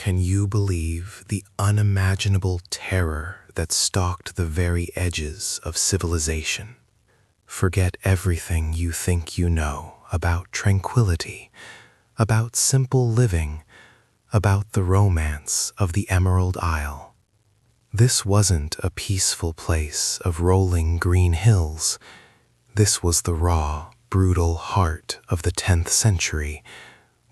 Can you believe the unimaginable terror that stalked the very edges of civilization? Forget everything you think you know about tranquility, about simple living, about the romance of the Emerald Isle. This wasn't a peaceful place of rolling green hills. This was the raw, brutal heart of the 10th century,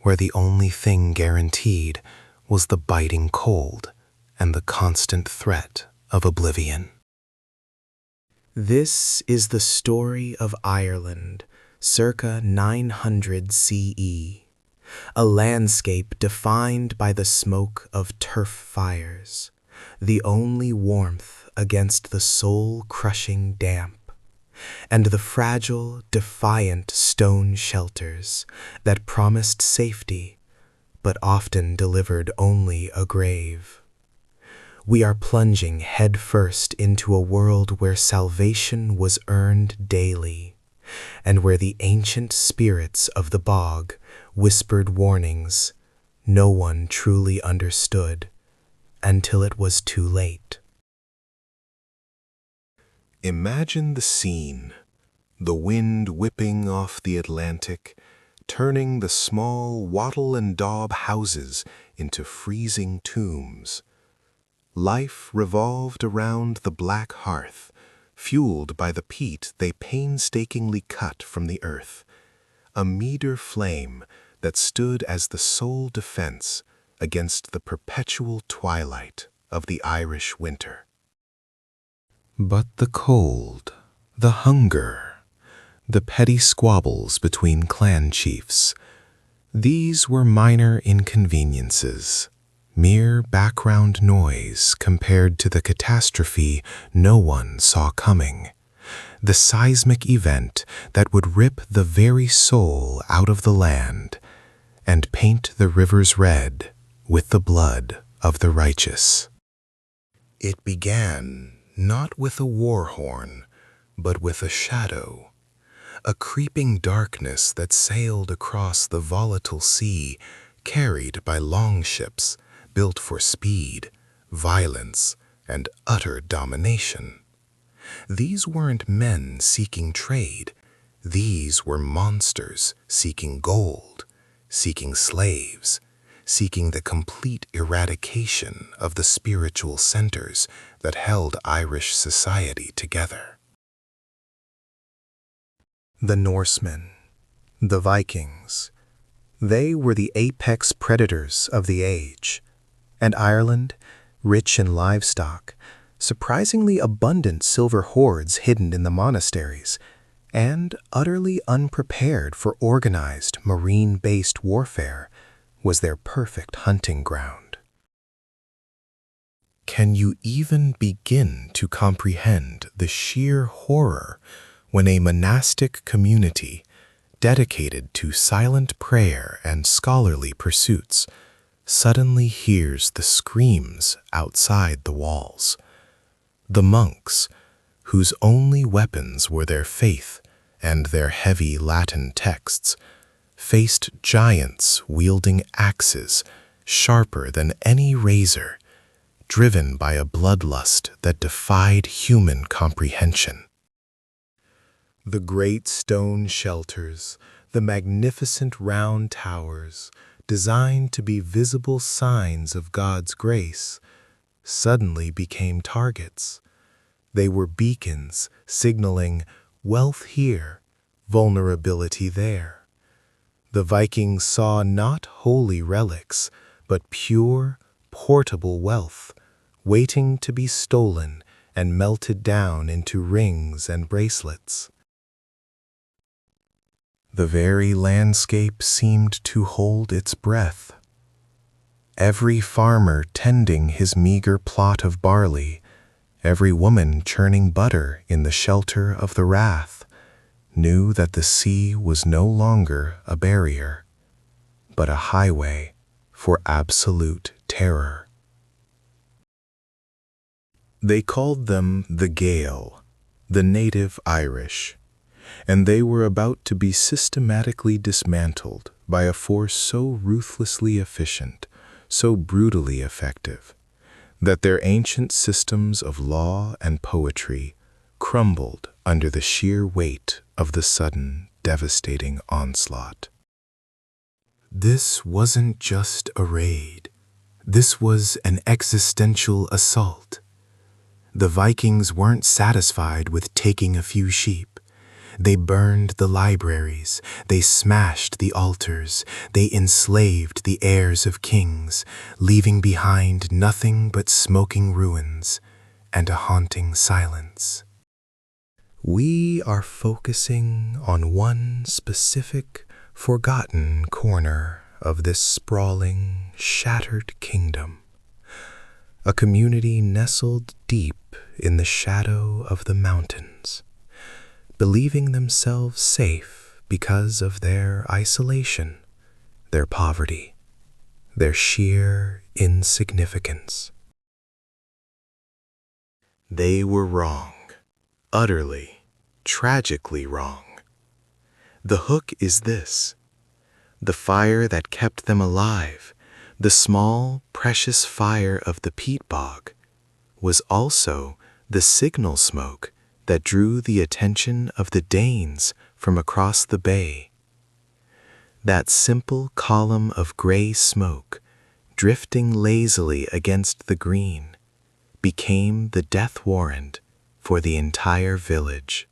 where the only thing guaranteed was the biting cold and the constant threat of oblivion. This is the story of Ireland, circa 900 CE, a landscape defined by the smoke of turf fires, the only warmth against the soul-crushing damp, and the fragile, defiant stone shelters that promised safety, but often delivered only a grave. We are plunging headfirst into a world where salvation was earned daily, and where the ancient spirits of the bog whispered warnings no one truly understood until it was too late. Imagine the scene, the wind whipping off the Atlantic, turning the small wattle and daub houses into freezing tombs. Life revolved around the black hearth, fueled by the peat they painstakingly cut from the earth, a meager flame that stood as the sole defense against the perpetual twilight of the Irish winter. But the cold, the hunger, the petty squabbles between clan chiefs, these were minor inconveniences, mere background noise compared to the catastrophe no one saw coming, the seismic event that would rip the very soul out of the land and paint the rivers red with the blood of the righteous. It began not with a war horn, but with a shadow, a creeping darkness that sailed across the volatile sea, carried by longships built for speed, violence, and utter domination. These weren't men seeking trade. These were monsters seeking gold, seeking slaves, seeking the complete eradication of the spiritual centers that held Irish society together. The Norsemen, the Vikings, they were the apex predators of the age, and Ireland, rich in livestock, surprisingly abundant silver hoards hidden in the monasteries, and utterly unprepared for organized marine-based warfare, was their perfect hunting ground. Can you even begin to comprehend the sheer horror when a monastic community dedicated to silent prayer and scholarly pursuits suddenly hears the screams outside the walls? The monks, whose only weapons were their faith and their heavy Latin texts, faced giants wielding axes sharper than any razor, driven by a bloodlust that defied human comprehension. The great stone shelters, the magnificent round towers, designed to be visible signs of God's grace, suddenly became targets. They were beacons signaling wealth here, vulnerability there. The Vikings saw not holy relics, but pure, portable wealth, waiting to be stolen and melted down into rings and bracelets. The very landscape seemed to hold its breath. Every farmer tending his meager plot of barley, every woman churning butter in the shelter of the rath, knew that the sea was no longer a barrier, but a highway for absolute terror. They called them the Gael, the native Irish, and they were about to be systematically dismantled by a force so ruthlessly efficient, so brutally effective, that their ancient systems of law and poetry crumbled under the sheer weight of the sudden, devastating onslaught. This wasn't just a raid. This was an existential assault. The Vikings weren't satisfied with taking a few sheep. They burned the libraries, they smashed the altars, they enslaved the heirs of kings, leaving behind nothing but smoking ruins and a haunting silence. We are focusing on one specific, forgotten corner of this sprawling, shattered kingdom. A community nestled deep in the shadow of the mountains, believing themselves safe because of their isolation, their poverty, their sheer insignificance. They were wrong, utterly, tragically wrong. The hook is this: the fire that kept them alive, the small, precious fire of the peat bog, was also the signal smoke that drew the attention of the Danes from across the bay. That simple column of gray smoke, drifting lazily against the green, became the death warrant for the entire village.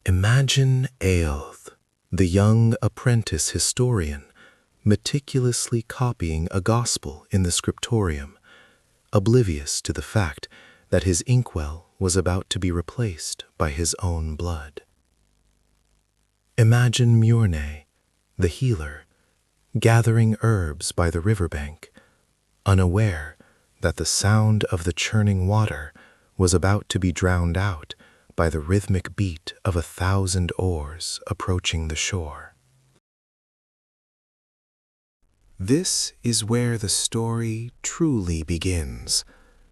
Imagine Eoth, the young apprentice historian, meticulously copying a gospel in the scriptorium, oblivious to the fact that his inkwell was about to be replaced by his own blood. Imagine Mjorne, the healer, gathering herbs by the riverbank, unaware that the sound of the churning water was about to be drowned out by the rhythmic beat of 1,000 oars approaching the shore. This is where the story truly begins,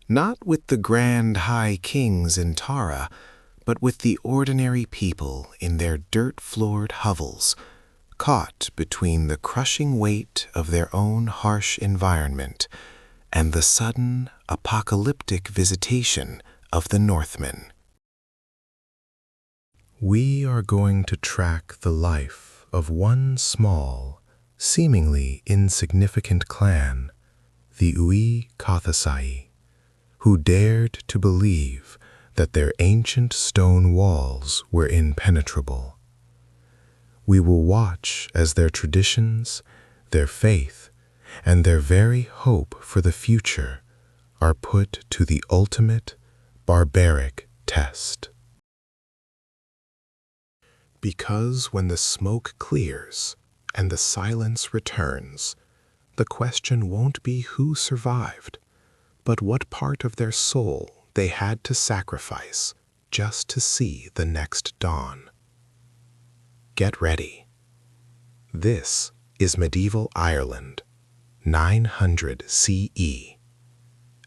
not with the grand high kings in Tara, but with the ordinary people in their dirt-floored hovels, caught between the crushing weight of their own harsh environment and the sudden apocalyptic visitation of the Northmen. We are going to track the life of one small, seemingly insignificant clan, the Ui Kathasai, who dared to believe that their ancient stone walls were impenetrable. We will watch as their traditions, their faith, and their very hope for the future are put to the ultimate, barbaric test. Because when the smoke clears and the silence returns, the question won't be who survived, but what part of their soul they had to sacrifice just to see the next dawn. Get ready. This is medieval Ireland, 900 CE,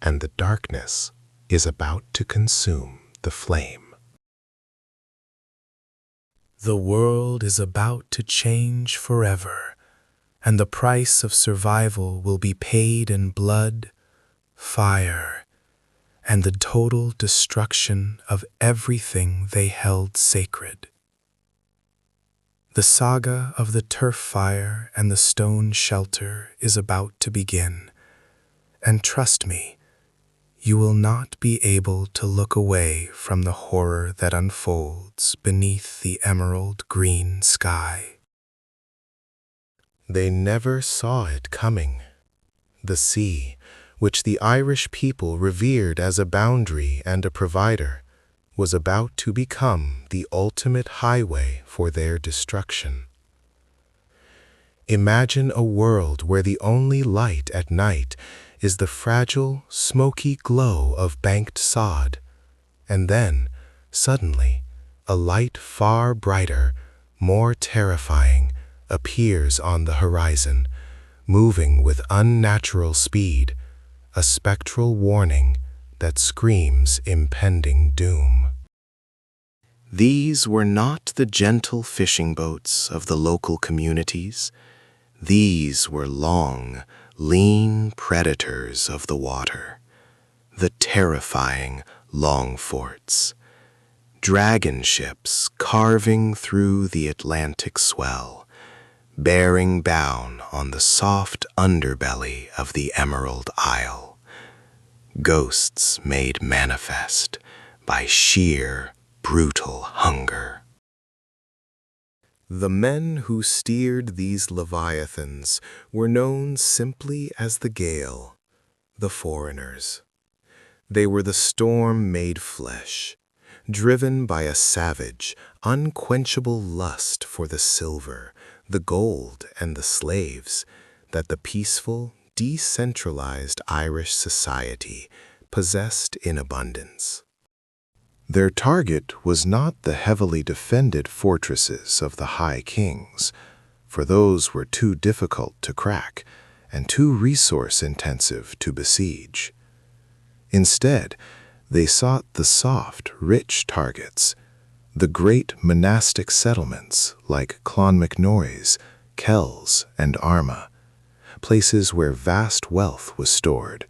and the darkness is about to consume the flame. The world is about to change forever, and the price of survival will be paid in blood, fire, and the total destruction of everything they held sacred. The saga of the turf fire and the stone shelter is about to begin, and trust me, you will not be able to look away from the horror that unfolds beneath the emerald green sky. They never saw it coming. The sea, which the Irish people revered as a boundary and a provider, was about to become the ultimate highway for their destruction. Imagine a world where the only light at night is the fragile, smoky glow of banked sod, and then, suddenly, a light far brighter, more terrifying, appears on the horizon, moving with unnatural speed, a spectral warning that screams impending doom. These were not the gentle fishing boats of the local communities. These were long, lean predators of the water, the terrifying Longforts, dragon ships carving through the Atlantic swell, bearing down on the soft underbelly of the Emerald Isle, ghosts made manifest by sheer, brutal hunger. The men who steered these leviathans were known simply as the Gael, the foreigners. They were the storm made flesh, driven by a savage, unquenchable lust for the silver, the gold, and the slaves that the peaceful, decentralized Irish society possessed in abundance. Their target was not the heavily defended fortresses of the High Kings, for those were too difficult to crack and too resource-intensive to besiege. Instead, they sought the soft, rich targets, the great monastic settlements like Clonmacnoise, Kells, and Armagh, places where vast wealth was stored,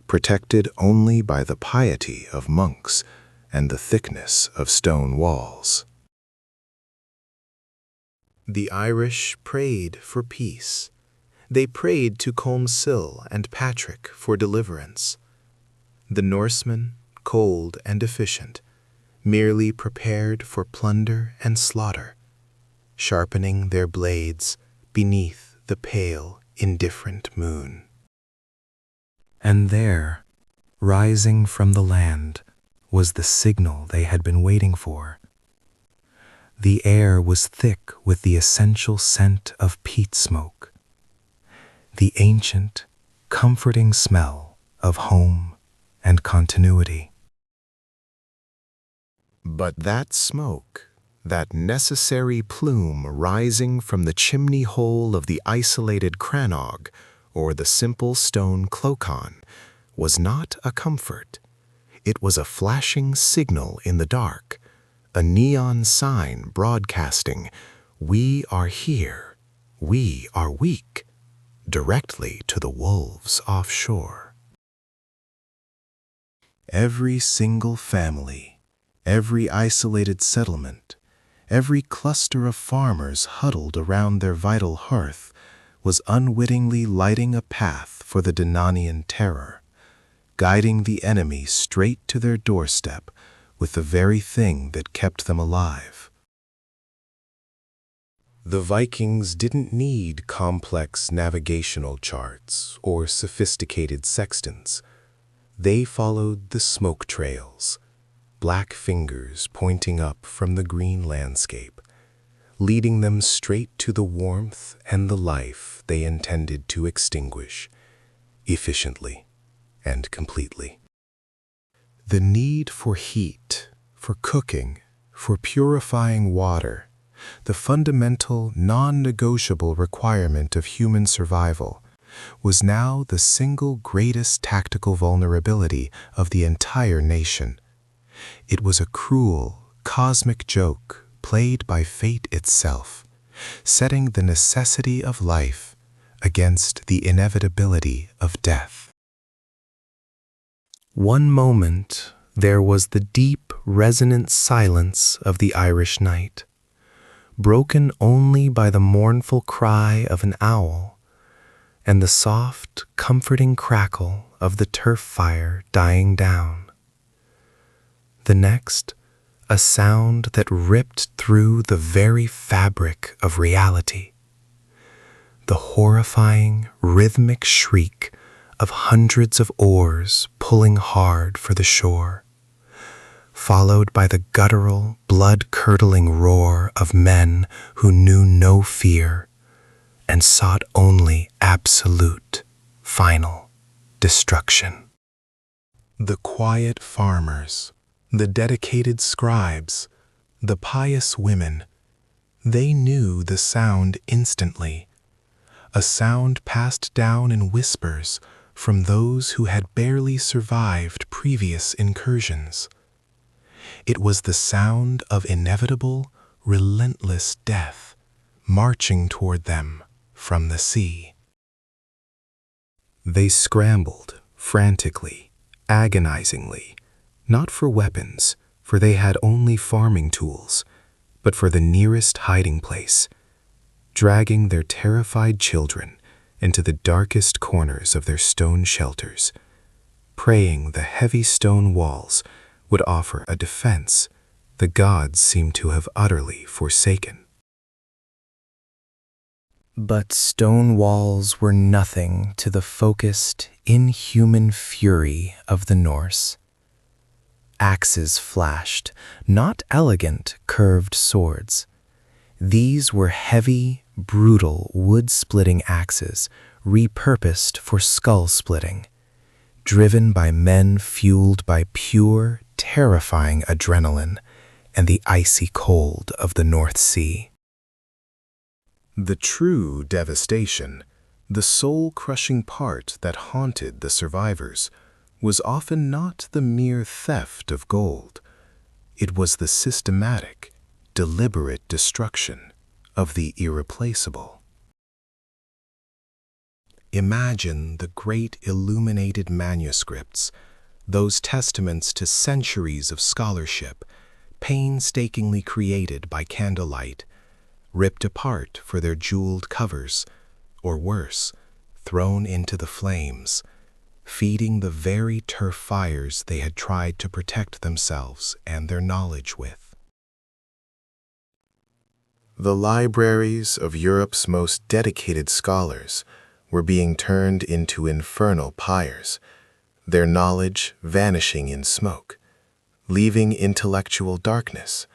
protected only by the piety of monks and the thickness of stone walls. The Irish prayed for peace. They prayed to Colmcille and Patrick for deliverance. The Norsemen, cold and efficient, merely prepared for plunder and slaughter, sharpening their blades beneath the pale, indifferent moon. And there, rising from the land, was the signal they had been waiting for. The air was thick with the essential scent of peat smoke, the ancient, comforting smell of home and continuity. But that smoke, that necessary plume rising from the chimney hole of the isolated crannog or the simple stone clochan, was not a comfort. It was a flashing signal in the dark, a neon sign broadcasting, "We are here, we are weak," directly to the wolves offshore. Every single family, every isolated settlement, every cluster of farmers huddled around their vital hearth was unwittingly lighting a path for the Dananian terror, guiding the enemy straight to their doorstep with the very thing that kept them alive. The Vikings didn't need complex navigational charts or sophisticated sextants. They followed the smoke trails, black fingers pointing up from the green landscape, leading them straight to the warmth and the life they intended to extinguish, efficiently and completely. The need for heat, for cooking, for purifying water, the fundamental, non-negotiable requirement of human survival, was now the single greatest tactical vulnerability of the entire nation. It was a cruel, cosmic joke played by fate itself, setting the necessity of life against the inevitability of death. One moment, there was the deep, resonant silence of the Irish night, broken only by the mournful cry of an owl and the soft, comforting crackle of the turf fire dying down. The next, a sound that ripped through the very fabric of reality, the horrifying, rhythmic shriek of hundreds of oars pulling hard for the shore, followed by the guttural, blood-curdling roar of men who knew no fear and sought only absolute, final destruction. The quiet farmers, the dedicated scribes, the pious women, they knew the sound instantly, a sound passed down in whispers from those who had barely survived previous incursions. It was the sound of inevitable, relentless death marching toward them from the sea. They scrambled, frantically, agonizingly, not for weapons, for they had only farming tools, but for the nearest hiding place, dragging their terrified children into the darkest corners of their stone shelters, praying the heavy stone walls would offer a defense the gods seemed to have utterly forsaken. But stone walls were nothing to the focused, inhuman fury of the Norse. Axes flashed, not elegant, curved swords. These were heavy, brutal, wood-splitting axes repurposed for skull-splitting, driven by men fueled by pure, terrifying adrenaline and the icy cold of the North Sea. The true devastation, the soul-crushing part that haunted the survivors, was often not the mere theft of gold. It was the systematic, deliberate destruction of the irreplaceable. Imagine the great illuminated manuscripts, those testaments to centuries of scholarship, painstakingly created by candlelight, ripped apart for their jeweled covers, or worse, thrown into the flames, feeding the very turf fires they had tried to protect themselves and their knowledge with. The libraries of Europe's most dedicated scholars were being turned into infernal pyres, their knowledge vanishing in smoke, leaving intellectual darkness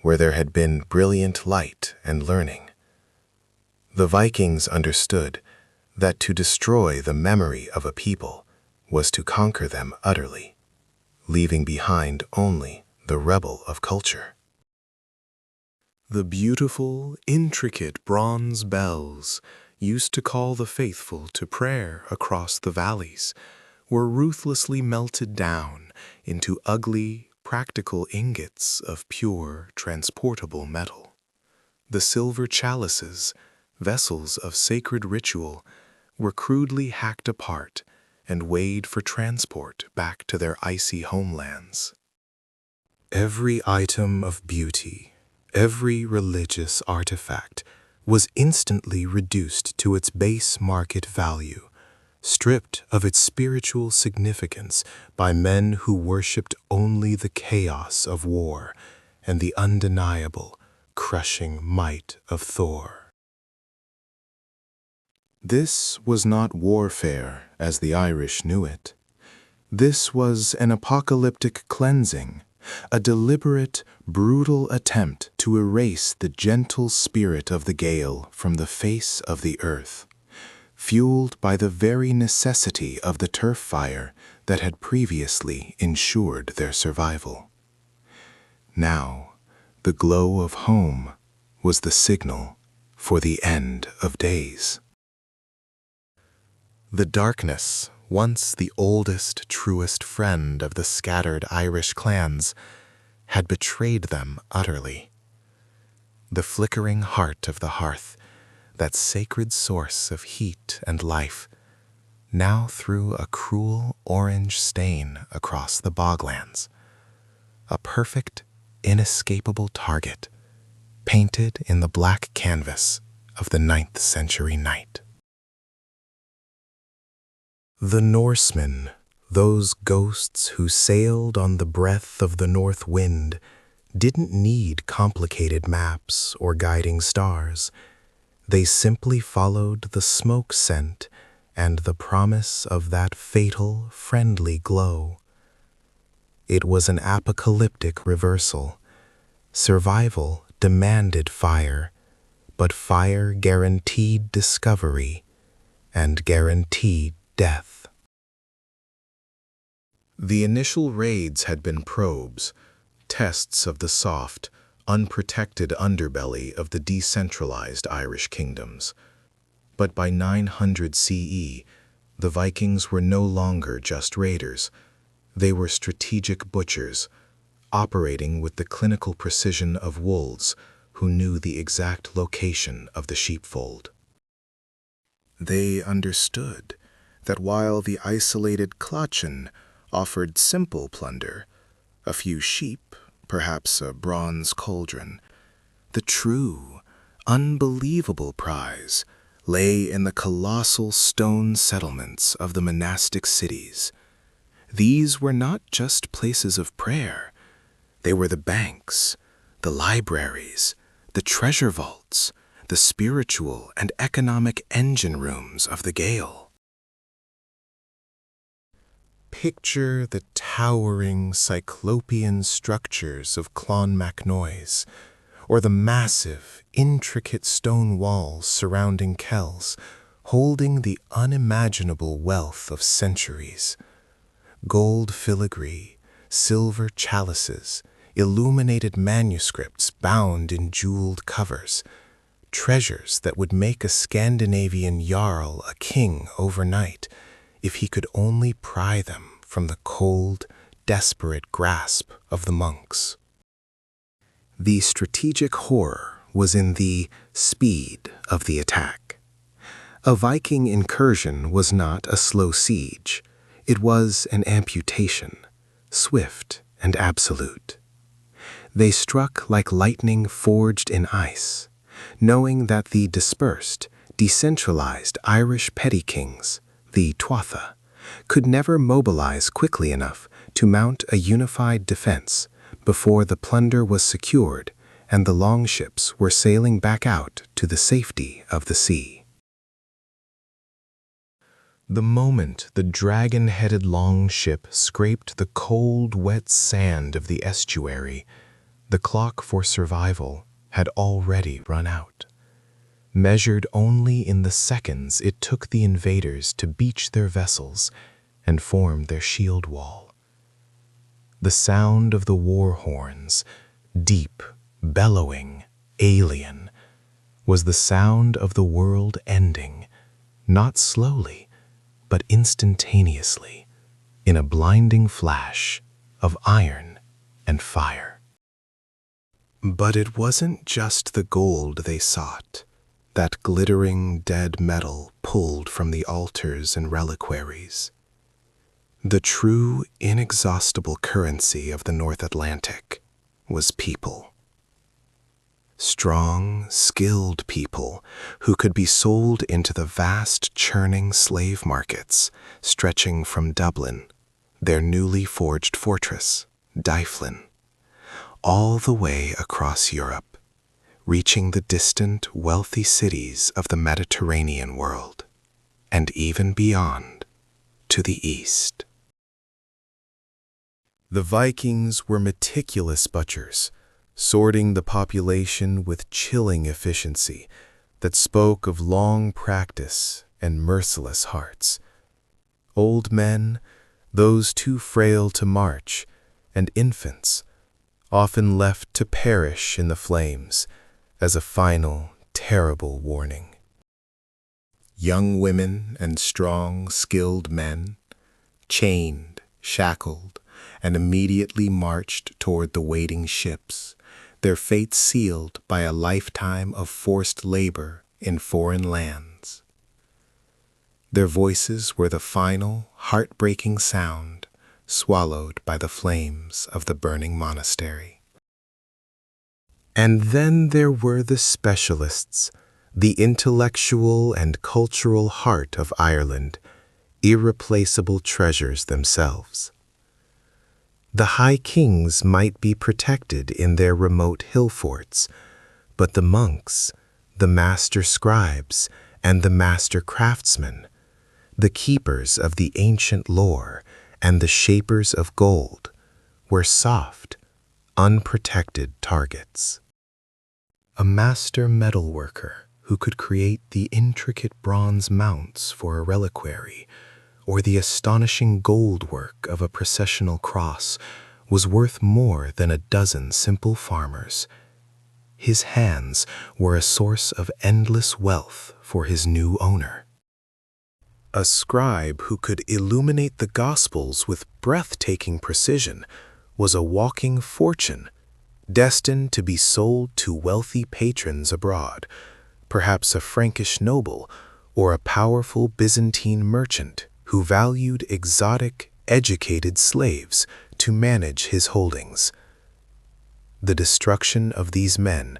where there had been brilliant light and learning. The Vikings understood that to destroy the memory of a people was to conquer them utterly, leaving behind only the rebel of culture. The beautiful, intricate bronze bells used to call the faithful to prayer across the valleys were ruthlessly melted down into ugly, practical ingots of pure, transportable metal. The silver chalices, vessels of sacred ritual, were crudely hacked apart and weighed for transport back to their icy homelands. Every item of beauty, every religious artifact, was instantly reduced to its base market value, stripped of its spiritual significance by men who worshipped only the chaos of war and the undeniable, crushing might of Thor. This was not warfare as the Irish knew it. This was an apocalyptic cleansing, a deliberate, brutal attempt to erase the gentle spirit of the Gael from the face of the earth, fueled by the very necessity of the turf fire that had previously ensured their survival. Now, the glow of home was the signal for the end of days. The darkness, once the oldest, truest friend of the scattered Irish clans, had betrayed them utterly. The flickering heart of the hearth, that sacred source of heat and life, now threw a cruel orange stain across the boglands, a perfect, inescapable target, painted in the black canvas of the 9th century night. The Norsemen, those ghosts who sailed on the breath of the north wind, didn't need complicated maps or guiding stars. They simply followed the smoke scent and the promise of that fatal, friendly glow. It was an apocalyptic reversal. Survival demanded fire, but fire guaranteed discovery and guaranteed death. The initial raids had been probes, tests of the soft, unprotected underbelly of the decentralized Irish kingdoms. But by 900 CE, the Vikings were no longer just raiders. They were strategic butchers, operating with the clinical precision of wolves who knew the exact location of the sheepfold. They understood that while the isolated clochan offered simple plunder, a few sheep, perhaps a bronze cauldron, the true, unbelievable prize lay in the colossal stone settlements of the monastic cities. These were not just places of prayer. They were the banks, the libraries, the treasure vaults, the spiritual and economic engine rooms of the Gael. Picture the towering cyclopean structures of Clonmacnoise, or the massive, intricate stone walls surrounding Kells, holding the unimaginable wealth of centuries. Gold filigree, silver chalices, illuminated manuscripts bound in jeweled covers, treasures that would make a Scandinavian jarl a king overnight if he could only pry them from the cold, desperate grasp of the monks. The strategic horror was in the speed of the attack. A Viking incursion was not a slow siege. It was an amputation, swift and absolute. They struck like lightning forged in ice, knowing that the dispersed, decentralized Irish petty kings, the Tuatha, could never mobilize quickly enough to mount a unified defense before the plunder was secured and the longships were sailing back out to the safety of the sea. The moment the dragon-headed longship scraped the cold, wet sand of the estuary, the clock for survival had already run out. Measured only in the seconds it took the invaders to beach their vessels and form their shield wall. The sound of the war horns, deep, bellowing, alien, was the sound of the world ending, not slowly, but instantaneously, in a blinding flash of iron and fire. But it wasn't just the gold they sought, that glittering dead metal pulled from the altars and reliquaries. The true, inexhaustible currency of the North Atlantic was people. Strong, skilled people who could be sold into the vast churning slave markets stretching from Dublin, their newly forged fortress, Dyflin, all the way across Europe, reaching the distant, wealthy cities of the Mediterranean world, and even beyond, to the east. The Vikings were meticulous butchers, sorting the population with chilling efficiency that spoke of long practice and merciless hearts. Old men, those too frail to march, and infants, often left to perish in the flames as a final, terrible warning. Young women and strong, skilled men, chained, shackled, and immediately marched toward the waiting ships, their fates sealed by a lifetime of forced labor in foreign lands. Their voices were the final, heartbreaking sound swallowed by the flames of the burning monastery. And then there were the specialists, the intellectual and cultural heart of Ireland, irreplaceable treasures themselves. The high kings might be protected in their remote hill forts, but the monks, the master scribes, and the master craftsmen, the keepers of the ancient lore and the shapers of gold, were soft, unprotected targets. A master metalworker who could create the intricate bronze mounts for a reliquary, or the astonishing gold work of a processional cross, was worth more than a dozen simple farmers. His hands were a source of endless wealth for his new owner. A scribe who could illuminate the Gospels with breathtaking precision was a walking fortune, destined to be sold to wealthy patrons abroad, perhaps a Frankish noble or a powerful Byzantine merchant who valued exotic, educated slaves to manage his holdings. The destruction of these men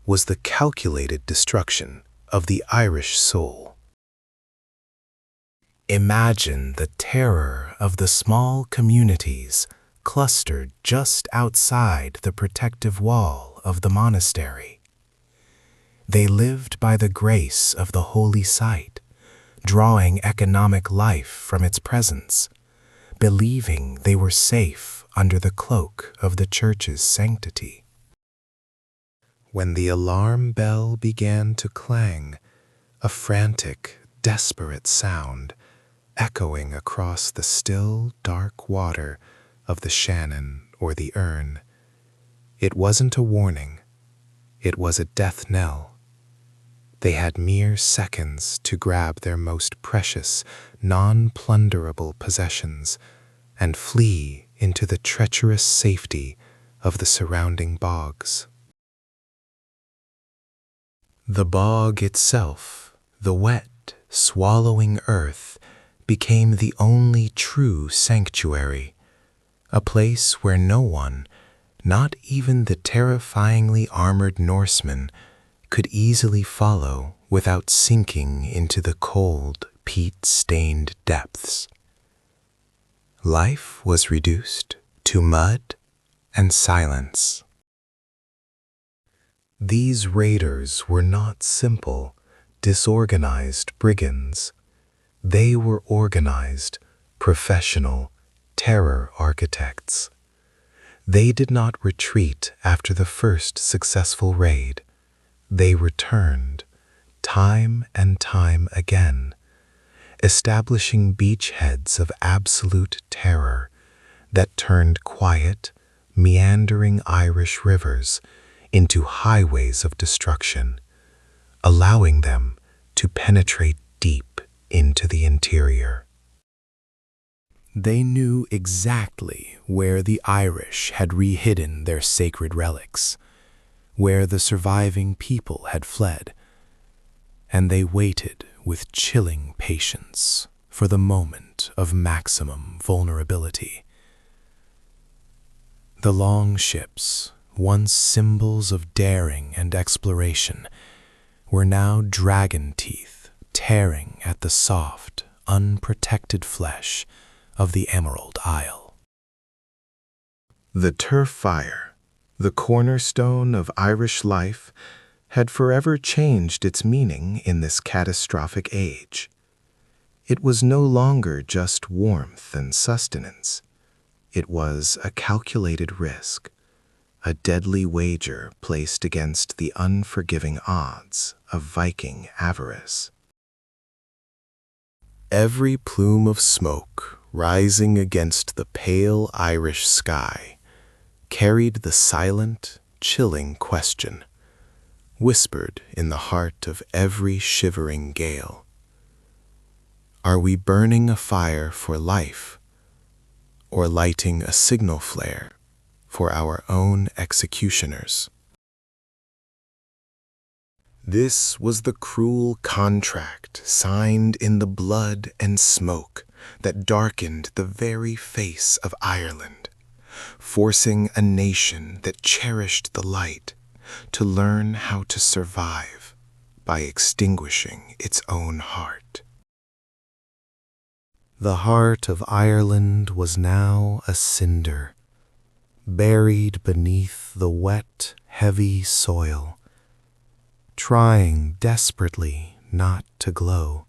was the calculated destruction of the Irish soul. Imagine the terror of the small communities clustered just outside the protective wall of the monastery. They lived by the grace of the holy site, drawing economic life from its presence, believing they were safe under the cloak of the church's sanctity. When the alarm bell began to clang, a frantic, desperate sound echoing across the still, dark water of the Shannon or the Erne, it wasn't a warning, it was a death knell. They had mere seconds to grab their most precious, non-plunderable possessions and flee into the treacherous safety of the surrounding bogs. The bog itself, the wet, swallowing earth, became the only true sanctuary, a place where no one, not even the terrifyingly armored Norsemen, could easily follow without sinking into the cold, peat-stained depths. Life was reduced to mud and silence. These raiders were not simple, disorganized brigands. They were organized, professional, terror architects. They did not retreat after the first successful raid. They returned, time and time again, establishing beachheads of absolute terror that turned quiet, meandering Irish rivers into highways of destruction, allowing them to penetrate deep into the interior. They knew exactly where the Irish had re-hidden their sacred relics, where the surviving people had fled, and they waited with chilling patience for the moment of maximum vulnerability. The long ships, once symbols of daring and exploration, were now dragon teeth tearing at the soft, unprotected flesh of the Emerald Isle. The turf fire, the cornerstone of Irish life, had forever changed its meaning in this catastrophic age. It was no longer just warmth and sustenance. It was a calculated risk, a deadly wager placed against the unforgiving odds of Viking avarice. Every plume of smoke rising against the pale Irish sky carried the silent, chilling question, whispered in the heart of every shivering gale. Are we burning a fire for life, or lighting a signal flare for our own executioners? This was the cruel contract signed in the blood and smoke that darkened the very face of Ireland, forcing a nation that cherished the light to learn how to survive by extinguishing its own heart. The heart of Ireland was now a cinder, buried beneath the wet, heavy soil, trying desperately not to glow.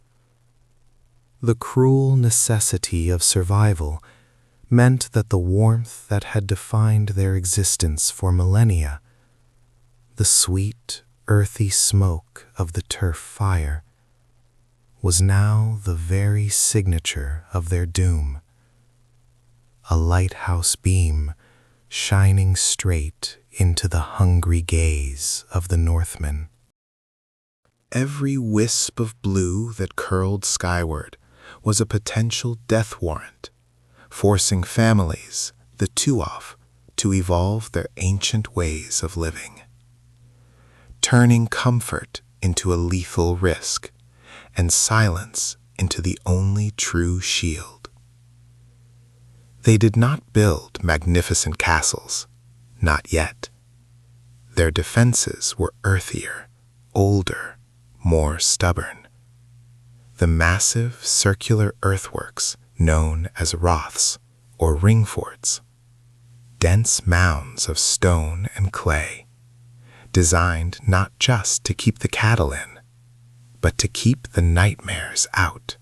The cruel necessity of survival meant that the warmth that had defined their existence for millennia, the sweet, earthy smoke of the turf fire, was now the very signature of their doom. A lighthouse beam shining straight into the hungry gaze of the Northmen. Every wisp of blue that curled skyward was a potential death warrant, forcing families, the Tuatha, to evolve their ancient ways of living, turning comfort into a lethal risk and silence into the only true shield. They did not build magnificent castles, not yet. Their defenses were earthier, older, more stubborn. The massive circular earthworks known as roths or ringforts, dense mounds of stone and clay, designed not just to keep the cattle in, but to keep the nightmares out.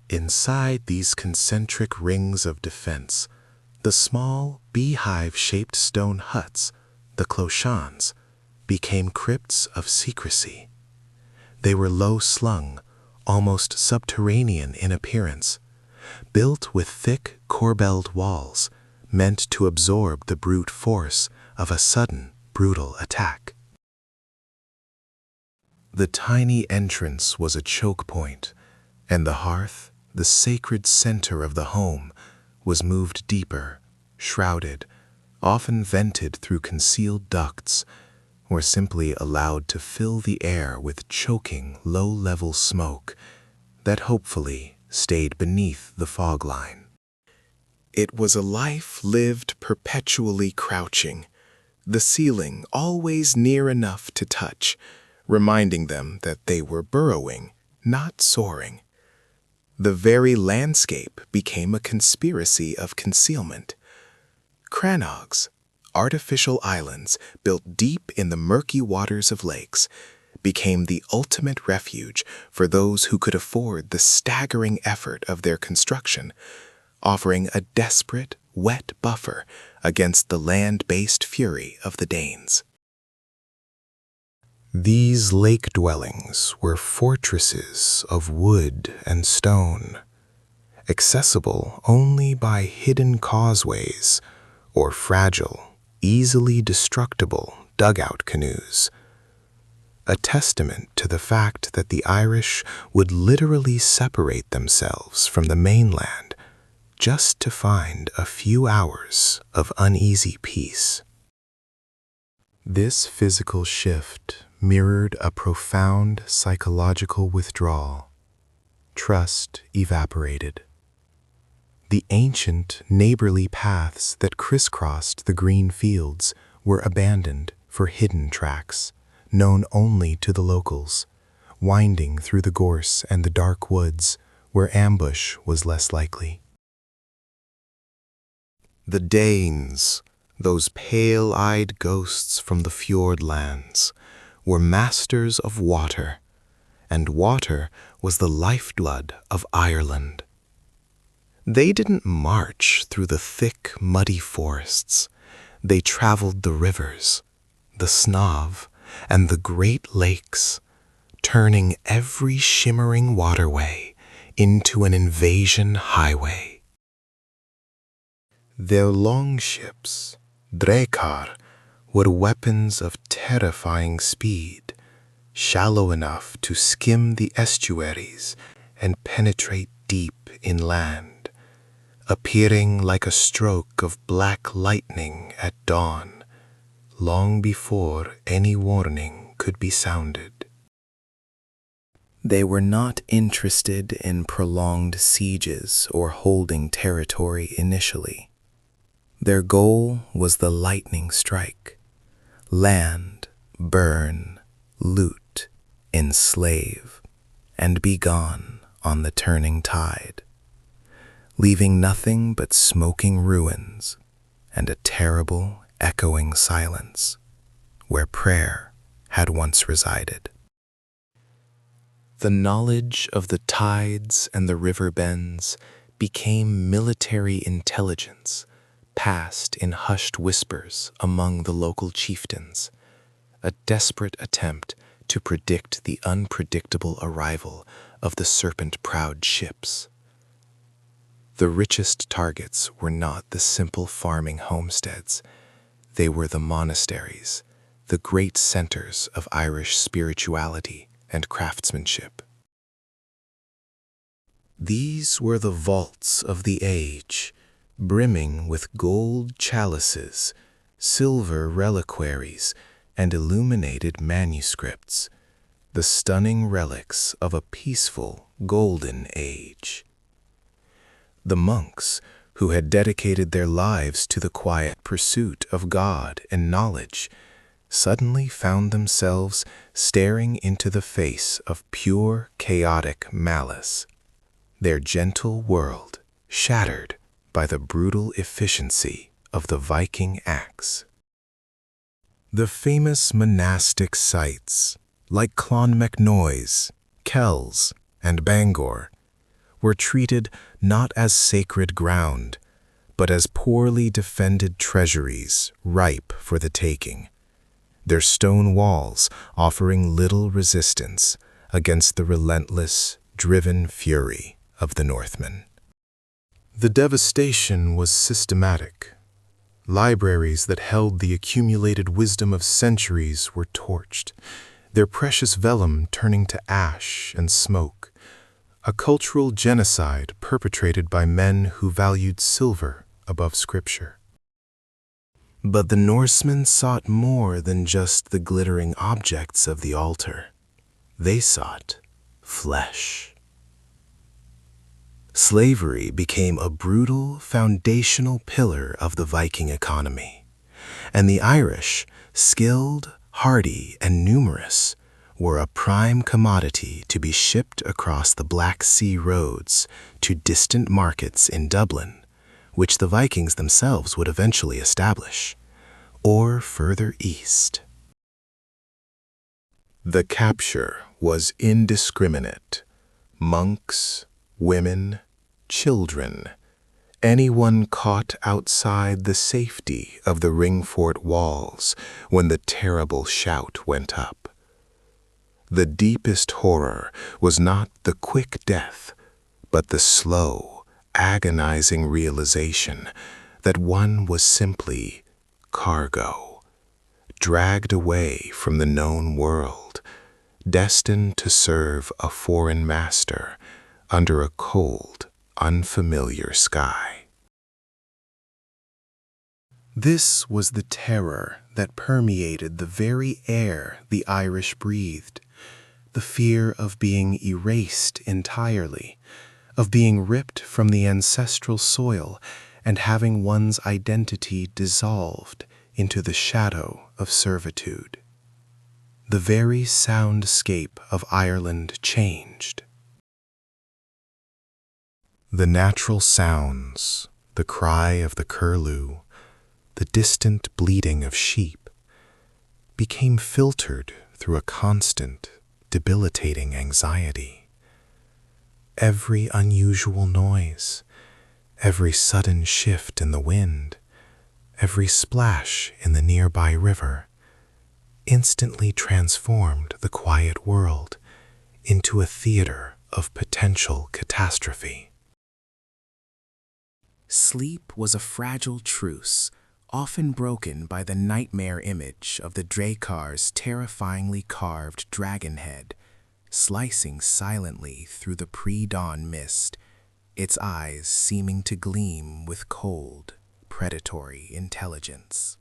Inside these concentric rings of defense, the small beehive-shaped stone huts, the clochans, became crypts of secrecy. They were low-slung, almost subterranean in appearance, built with thick corbelled walls, meant to absorb the brute force of a sudden, brutal attack. The tiny entrance was a choke point, and the hearth, the sacred center of the home, was moved deeper, shrouded, often vented through concealed ducts, or simply allowed to fill the air with choking, low-level smoke that hopefully stayed beneath the fog line. It was a life lived perpetually crouching, the ceiling always near enough to touch, reminding them that they were burrowing, not soaring. The very landscape became a conspiracy of concealment. Crannogs, artificial islands built deep in the murky waters of lakes, became the ultimate refuge for those who could afford the staggering effort of their construction, offering a desperate, wet buffer against the land-based fury of the Danes. These lake dwellings were fortresses of wood and stone, accessible only by hidden causeways or fragile, easily destructible dugout canoes, a testament to the fact that the Irish would literally separate themselves from the mainland just to find a few hours of uneasy peace. This physical shift mirrored a profound psychological withdrawal. Trust evaporated. The ancient, neighborly paths that crisscrossed the green fields were abandoned for hidden tracks, known only to the locals, winding through the gorse and the dark woods where ambush was less likely. The Danes, those pale-eyed ghosts from the fjord lands, were masters of water, and water was the lifeblood of Ireland. They didn't march through the thick, muddy forests. They traveled the rivers, the Snav, and the Great Lakes, turning every shimmering waterway into an invasion highway. Their longships, drekar, were weapons of terrifying speed, shallow enough to skim the estuaries and penetrate deep inland, appearing like a stroke of black lightning at dawn, long before any warning could be sounded. They were not interested in prolonged sieges or holding territory initially. Their goal was the lightning strike: land, burn, loot, enslave, and be gone on the turning tide, leaving nothing but smoking ruins and a terrible, echoing silence where prayer had once resided. The knowledge of the tides and the river bends became military intelligence, passed in hushed whispers among the local chieftains, a desperate attempt to predict the unpredictable arrival of the serpent-prowed ships. The richest targets were not the simple farming homesteads. They were the monasteries, the great centers of Irish spirituality and craftsmanship. These were the vaults of the age, brimming with gold chalices, silver reliquaries, and illuminated manuscripts, the stunning relics of a peaceful, golden age. The monks, who had dedicated their lives to the quiet pursuit of God and knowledge, suddenly found themselves staring into the face of pure, chaotic malice, their gentle world shattered by the brutal efficiency of the Viking axe. The famous monastic sites, like Clonmacnoise, Kells, and Bangor, were treated not as sacred ground, but as poorly defended treasuries ripe for the taking, their stone walls offering little resistance against the relentless, driven fury of the Northmen. The devastation was systematic. Libraries that held the accumulated wisdom of centuries were torched, their precious vellum turning to ash and smoke, a cultural genocide perpetrated by men who valued silver above scripture. But the Norsemen sought more than just the glittering objects of the altar. They sought flesh. Slavery became a brutal, foundational pillar of the Viking economy, and the Irish, skilled, hardy, and numerous, were a prime commodity to be shipped across the Black Sea roads to distant markets in Dublin, which the Vikings themselves would eventually establish, or further east. The capture was indiscriminate. Monks, women, children, anyone caught outside the safety of the Ringfort walls when the terrible shout went up. The deepest horror was not the quick death, but the slow, agonizing realization that one was simply cargo, dragged away from the known world, destined to serve a foreign master under a cold, unfamiliar sky. This was the terror that permeated the very air the Irish breathed, the fear of being erased entirely, of being ripped from the ancestral soil and having one's identity dissolved into the shadow of servitude. The very soundscape of Ireland changed. The natural sounds, the cry of the curlew, the distant bleating of sheep, became filtered through a constant, debilitating anxiety. Every unusual noise, every sudden shift in the wind, every splash in the nearby river, instantly transformed the quiet world into a theater of potential catastrophe. Sleep was a fragile truce, often broken by the nightmare image of the Drakar's terrifyingly carved dragon head, slicing silently through the pre-dawn mist, its eyes seeming to gleam with cold, predatory intelligence.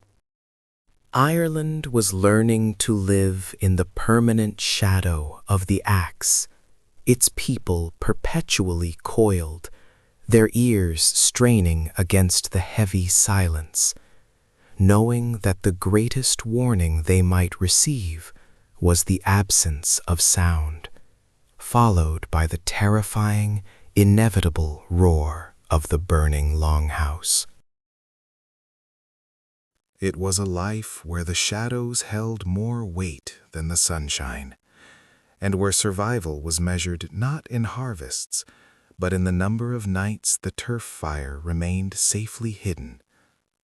Ireland was learning to live in the permanent shadow of the axe, its people perpetually coiled, their ears straining against the heavy silence, knowing that the greatest warning they might receive was the absence of sound, followed by the terrifying, inevitable roar of the burning longhouse. It was a life where the shadows held more weight than the sunshine, and where survival was measured not in harvests, but in the number of nights the turf fire remained safely hidden,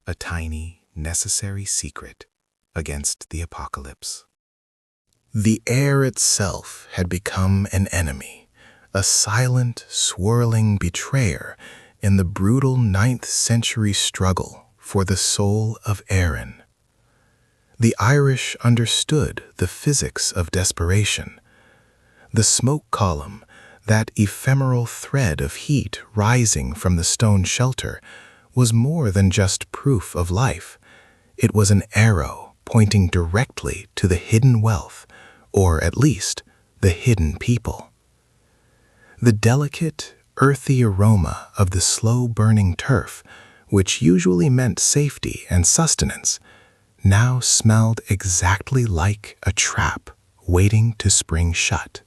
a tiny, necessary secret against the apocalypse. The air itself had become an enemy, a silent, swirling betrayer in the brutal 9th century struggle for the soul of Erin. The Irish understood the physics of desperation. The smoke column, that ephemeral thread of heat rising from the stone shelter, was more than just proof of life. It was an arrow pointing directly to the hidden wealth, or at least the hidden people. The delicate, earthy aroma of the slow-burning turf, which usually meant safety and sustenance, now smelled exactly like a trap waiting to spring shut.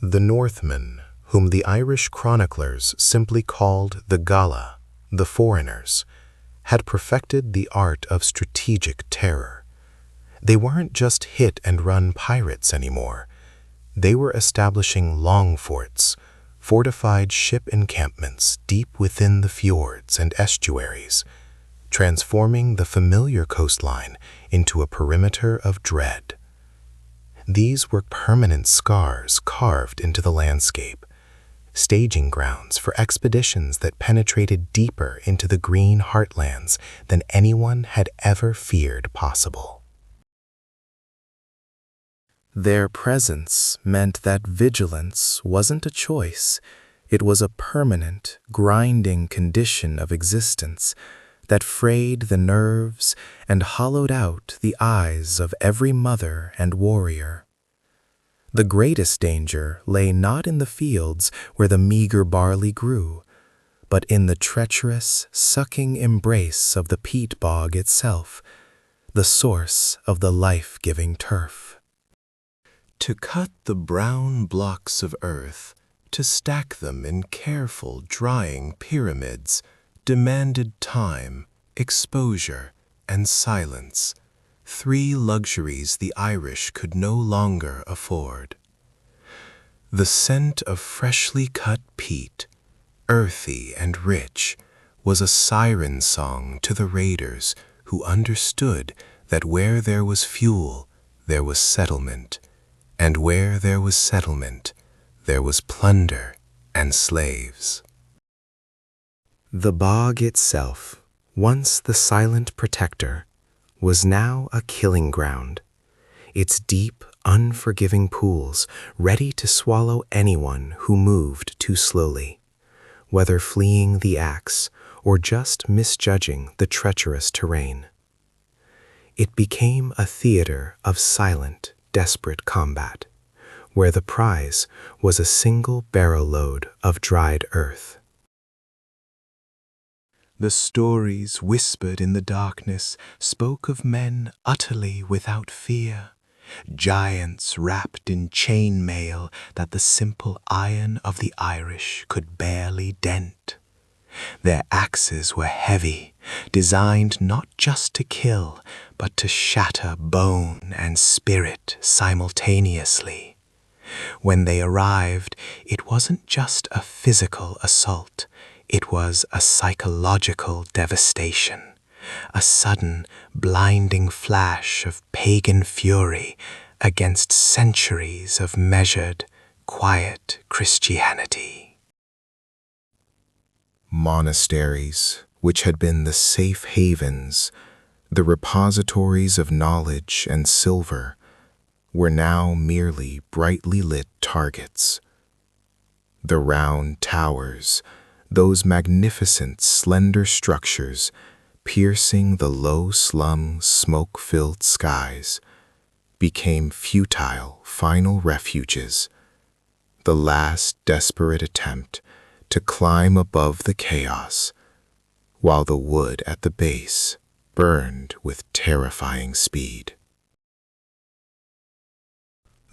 The Northmen, whom the Irish chroniclers simply called the Gala, the foreigners, had perfected the art of strategic terror. They weren't just hit-and-run pirates anymore. They were establishing Longforts, fortified ship encampments deep within the fjords and estuaries, transforming the familiar coastline into a perimeter of dread. These were permanent scars carved into the landscape, staging grounds for expeditions that penetrated deeper into the green heartlands than anyone had ever feared possible. Their presence meant that vigilance wasn't a choice. It was a permanent, grinding condition of existence that frayed the nerves and hollowed out the eyes of every mother and warrior. The greatest danger lay not in the fields where the meager barley grew, but in the treacherous, sucking embrace of the peat bog itself, the source of the life-giving turf. To cut the brown blocks of earth, to stack them in careful, drying pyramids, demanded time, exposure, and silence, 3 luxuries the Irish could no longer afford. The scent of freshly cut peat, earthy and rich, was a siren song to the raiders who understood that where there was fuel, there was settlement, and where there was settlement, there was plunder and slaves. The bog itself, once the silent protector, was now a killing ground, its deep, unforgiving pools ready to swallow anyone who moved too slowly, whether fleeing the axe or just misjudging the treacherous terrain. It became a theater of silent, desperate combat, where the prize was a single barrow load of dried earth. The stories whispered in the darkness spoke of men utterly without fear, giants wrapped in chain mail that the simple iron of the Irish could barely dent. Their axes were heavy, designed not just to kill, but to shatter bone and spirit simultaneously. When they arrived, it wasn't just a physical assault. It was a psychological devastation, a sudden, blinding flash of pagan fury against centuries of measured, quiet Christianity. Monasteries, which had been the safe havens, the repositories of knowledge and silver, were now merely brightly lit targets. The round towers, those magnificent, slender structures, piercing the low-slung, smoke-filled skies, became futile, final refuges, the last desperate attempt to climb above the chaos, while the wood at the base burned with terrifying speed.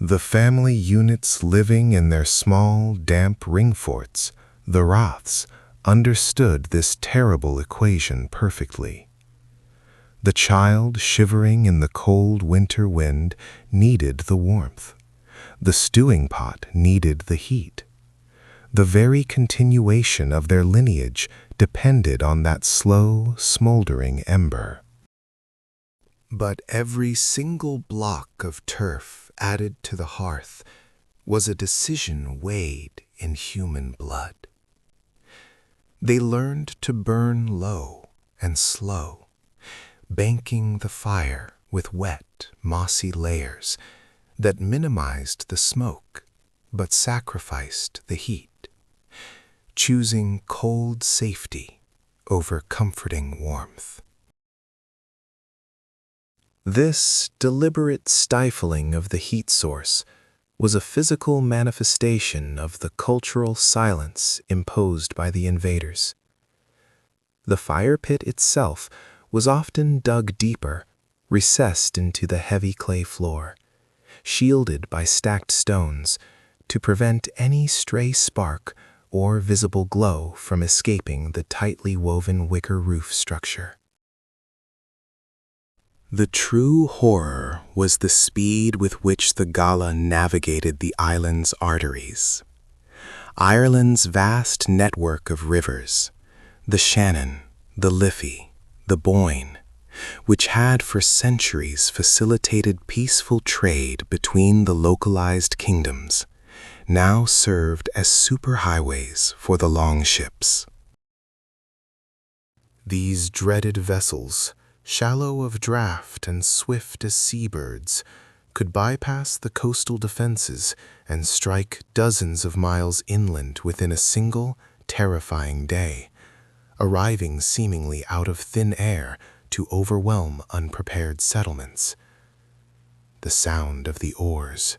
The family units living in their small, damp ringforts, the Roths, understood this terrible equation perfectly. The child shivering in the cold winter wind needed the warmth. The stewing pot needed the heat. The very continuation of their lineage depended on that slow, smoldering ember. But every single block of turf added to the hearth was a decision weighed in human blood. They learned to burn low and slow, banking the fire with wet, mossy layers that minimized the smoke but sacrificed the heat, choosing cold safety over comforting warmth. This deliberate stifling of the heat source was a physical manifestation of the cultural silence imposed by the invaders. The fire pit itself was often dug deeper, recessed into the heavy clay floor, shielded by stacked stones to prevent any stray spark or visible glow from escaping the tightly woven wicker roof structure. The true horror was the speed with which the Gala navigated the island's arteries. Ireland's vast network of rivers, the Shannon, the Liffey, the Boyne, which had for centuries facilitated peaceful trade between the localized kingdoms, now served as superhighways for the longships. These dreaded vessels, shallow of draught and swift as seabirds, could bypass the coastal defenses and strike dozens of miles inland within a single, terrifying day, arriving seemingly out of thin air to overwhelm unprepared settlements. The sound of the oars,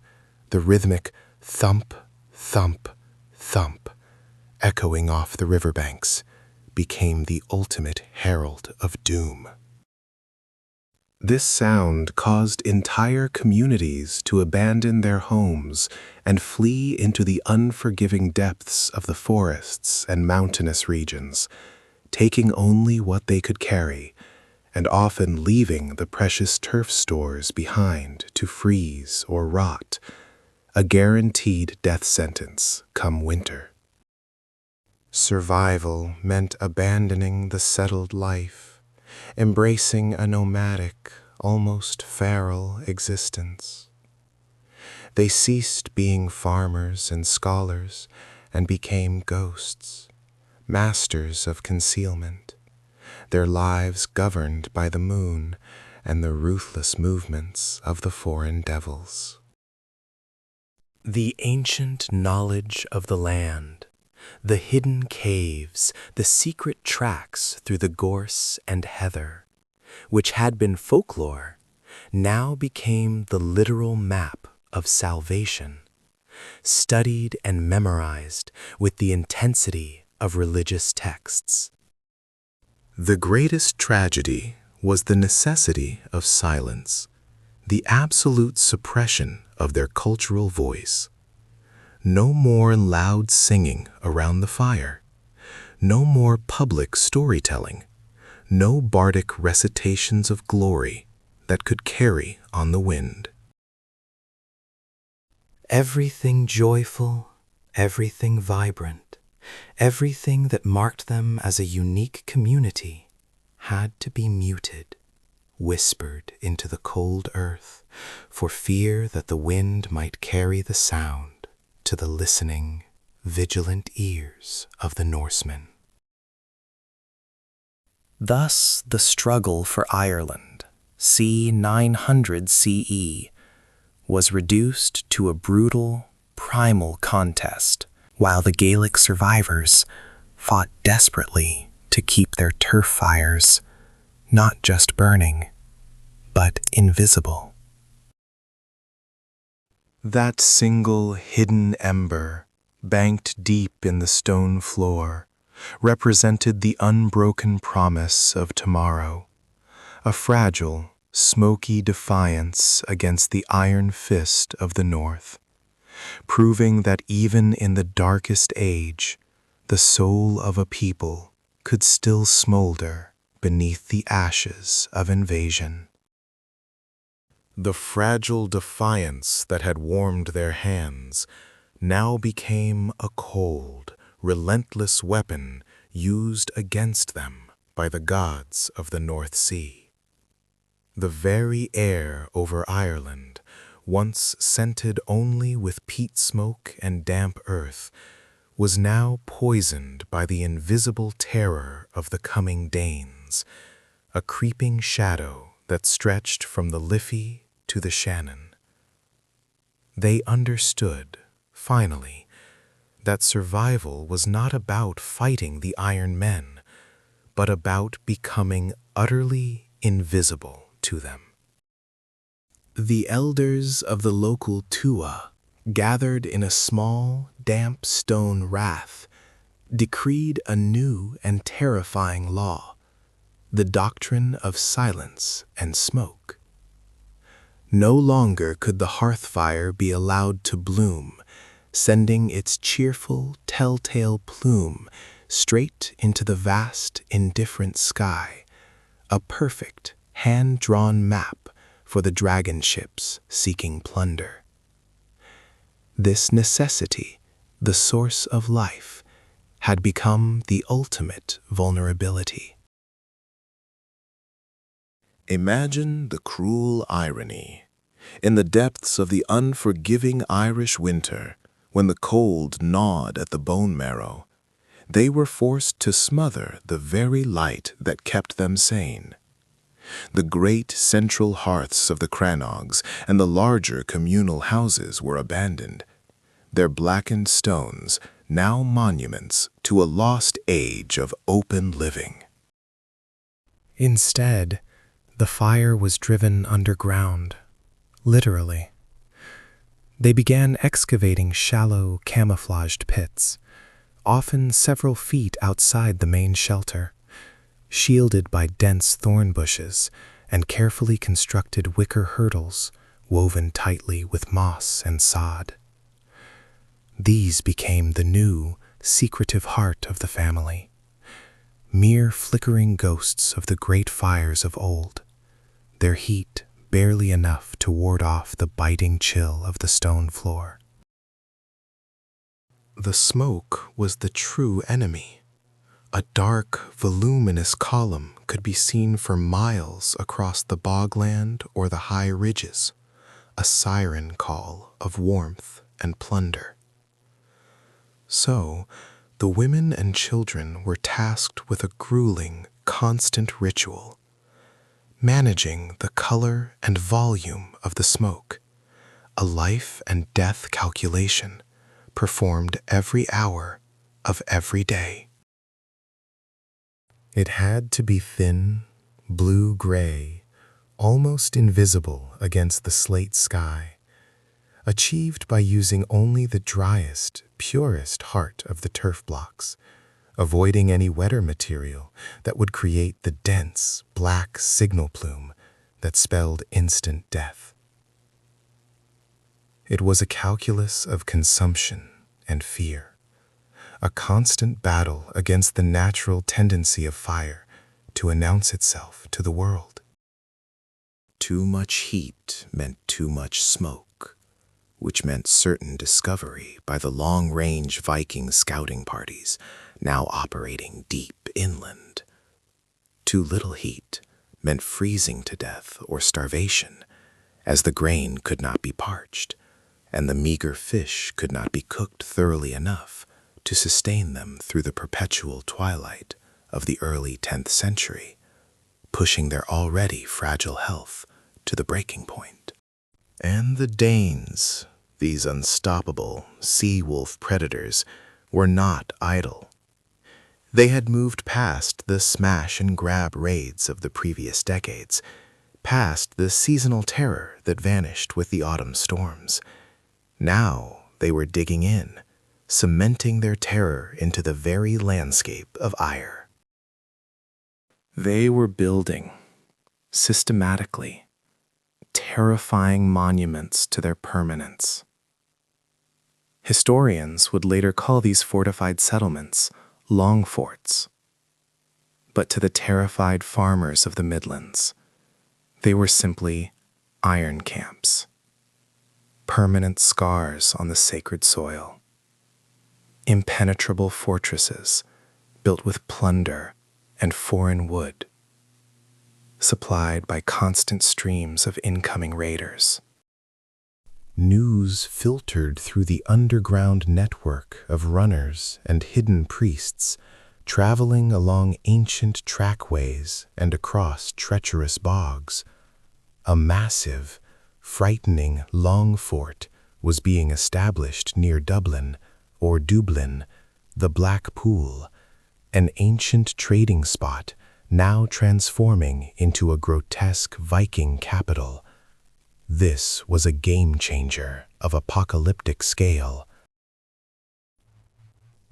the rhythmic thump, thump, thump, echoing off the riverbanks, became the ultimate herald of doom. This sound caused entire communities to abandon their homes and flee into the unforgiving depths of the forests and mountainous regions, taking only what they could carry, and often leaving the precious turf stores behind to freeze or rot, a guaranteed death sentence come winter. Survival meant abandoning the settled life, embracing a nomadic, almost feral existence. They ceased being farmers and scholars and became ghosts, masters of concealment, their lives governed by the moon and the ruthless movements of the foreign devils. The ancient knowledge of the land, the hidden caves, the secret tracks through the gorse and heather, which had been folklore, now became the literal map of salvation, studied and memorized with the intensity of religious texts. The greatest tragedy was the necessity of silence, the absolute suppression of their cultural voice. No more loud singing around the fire, no more public storytelling, no bardic recitations of glory that could carry on the wind. Everything joyful, everything vibrant, everything that marked them as a unique community had to be muted, whispered into the cold earth, for fear that the wind might carry the sound to the listening, vigilant ears of the Norsemen. Thus the struggle for Ireland, c. 900 CE, was reduced to a brutal, primal contest, while the Gaelic survivors fought desperately to keep their turf fires not just burning, but invisible. That single hidden ember, banked deep in the stone floor, represented the unbroken promise of tomorrow, a fragile, smoky defiance against the iron fist of the North, proving that even in the darkest age, the soul of a people could still smolder beneath the ashes of invasion. The fragile defiance that had warmed their hands now became a cold, relentless weapon used against them by the gods of the North Sea. The very air over Ireland, once scented only with peat smoke and damp earth, was now poisoned by the invisible terror of the coming Danes, a creeping shadow that stretched from the Liffey to the Shannon. They understood, finally, that survival was not about fighting the Iron Men, but about becoming utterly invisible to them. The elders of the local Tua, gathered in a small, damp stone rath, decreed a new and terrifying law, the doctrine of silence and smoke. No longer could the hearth fire be allowed to bloom, sending its cheerful, telltale plume straight into the vast, indifferent sky, a perfect, hand-drawn map for the dragon ships seeking plunder. This necessity, the source of life, had become the ultimate vulnerability. Imagine the cruel irony. In the depths of the unforgiving Irish winter, when the cold gnawed at the bone marrow, they were forced to smother the very light that kept them sane. The great central hearths of the Crannogs and the larger communal houses were abandoned, their blackened stones now monuments to a lost age of open living. Instead, the fire was driven underground, literally. They began excavating shallow, camouflaged pits, often several feet outside the main shelter, shielded by dense thorn bushes and carefully constructed wicker hurdles woven tightly with moss and sod. These became the new, secretive heart of the family, mere flickering ghosts of the great fires of old, their heat barely enough to ward off the biting chill of the stone floor. The smoke was the true enemy. A dark, voluminous column could be seen for miles across the bogland or the high ridges, a siren call of warmth and plunder. So, the women and children were tasked with a grueling, constant ritual, managing the color and volume of the smoke, a life and death calculation performed every hour of every day. It had to be thin, blue-gray, almost invisible against the slate sky, achieved by using only the driest, purest heart of the turf blocks, avoiding any wetter material that would create the dense, black signal plume that spelled instant death. It was a calculus of consumption and fear, a constant battle against the natural tendency of fire to announce itself to the world. Too much heat meant too much smoke, which meant certain discovery by the long-range Viking scouting parties now operating deep inland. Too little heat meant freezing to death or starvation, as the grain could not be parched, and the meager fish could not be cooked thoroughly enough to sustain them through the perpetual twilight of the early 10th century, pushing their already fragile health to the breaking point. And the Danes, these unstoppable sea-wolf predators, were not idle. They had moved past the smash-and-grab raids of the previous decades, past the seasonal terror that vanished with the autumn storms. Now they were digging in, cementing their terror into the very landscape of ire. They were building, systematically, terrifying monuments to their permanence. Historians would later call these fortified settlements Longforts. But to the terrified farmers of the Midlands, they were simply iron camps, permanent scars on the sacred soil, impenetrable fortresses built with plunder and foreign wood, supplied by constant streams of incoming raiders. News filtered through the underground network of runners and hidden priests, traveling along ancient trackways and across treacherous bogs. A massive, frightening long fort was being established near Dublin, or Dublin, the Black Pool, an ancient trading spot now transforming into a grotesque Viking capital. This was a game-changer of apocalyptic scale.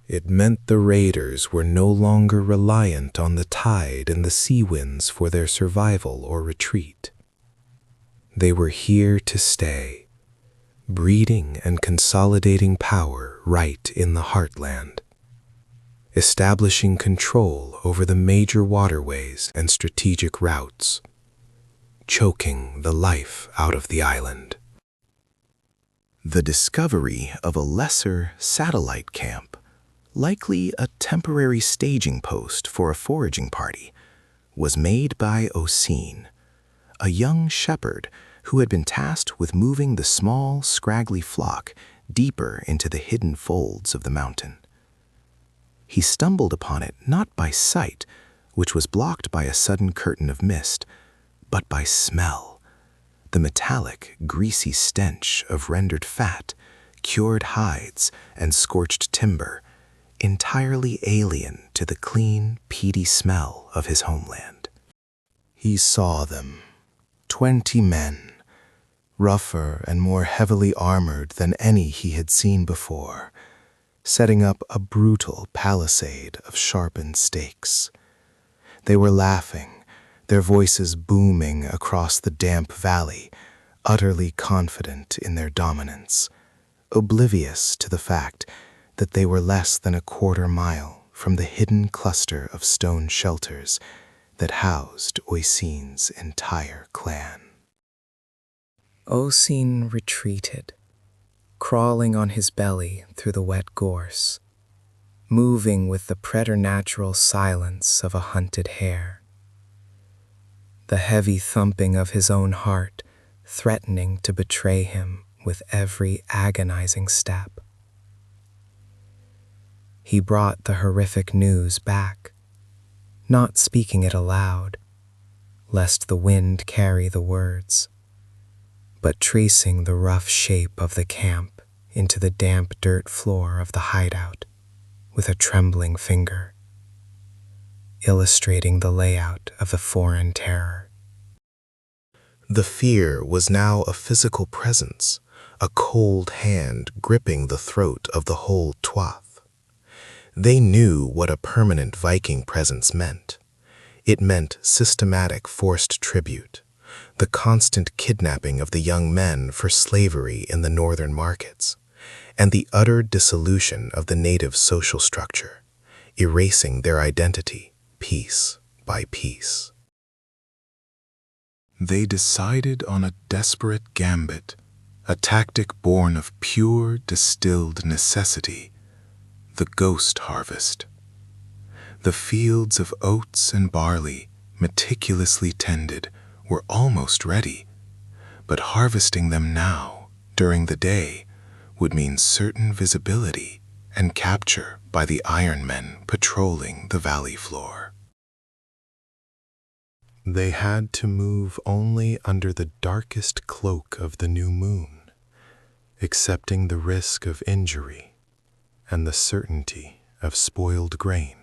It meant the raiders were no longer reliant on the tide and the sea winds for their survival or retreat. They were here to stay, breeding and consolidating power right in the heartland, establishing control over the major waterways and strategic routes, choking the life out of the island. The discovery of a lesser satellite camp, likely a temporary staging post for a foraging party, was made by Oisin, a young shepherd who had been tasked with moving the small, scraggly flock deeper into the hidden folds of the mountain. He stumbled upon it not by sight, which was blocked by a sudden curtain of mist, but by smell, the metallic, greasy stench of rendered fat, cured hides, and scorched timber, entirely alien to the clean, peaty smell of his homeland. He saw them, 20 men, rougher and more heavily armored than any he had seen before, setting up a brutal palisade of sharpened stakes. They were laughing, their voices booming across the damp valley, utterly confident in their dominance, oblivious to the fact that they were less than a quarter-mile from the hidden cluster of stone shelters that housed Oisin's entire clan. Oisin retreated, crawling on his belly through the wet gorse, moving with the preternatural silence of a hunted hare. The heavy thumping of his own heart threatening to betray him with every agonizing step. He brought the horrific news back, not speaking it aloud, lest the wind carry the words, but tracing the rough shape of the camp into the damp dirt floor of the hideout with a trembling finger, illustrating the layout of the foreign terror. The fear was now a physical presence, a cold hand gripping the throat of the whole Tuath. They knew what a permanent Viking presence meant. It meant systematic forced tribute, the constant kidnapping of the young men for slavery in the northern markets, and the utter dissolution of the native social structure, erasing their identity piece by piece. They decided on a desperate gambit, a tactic born of pure distilled necessity, the ghost harvest. The fields of oats and barley, meticulously tended, were almost ready, but harvesting them now, during the day, would mean certain visibility and capture by the Iron Men patrolling the valley floor. They had to move only under the darkest cloak of the new moon, accepting the risk of injury and the certainty of spoiled grain.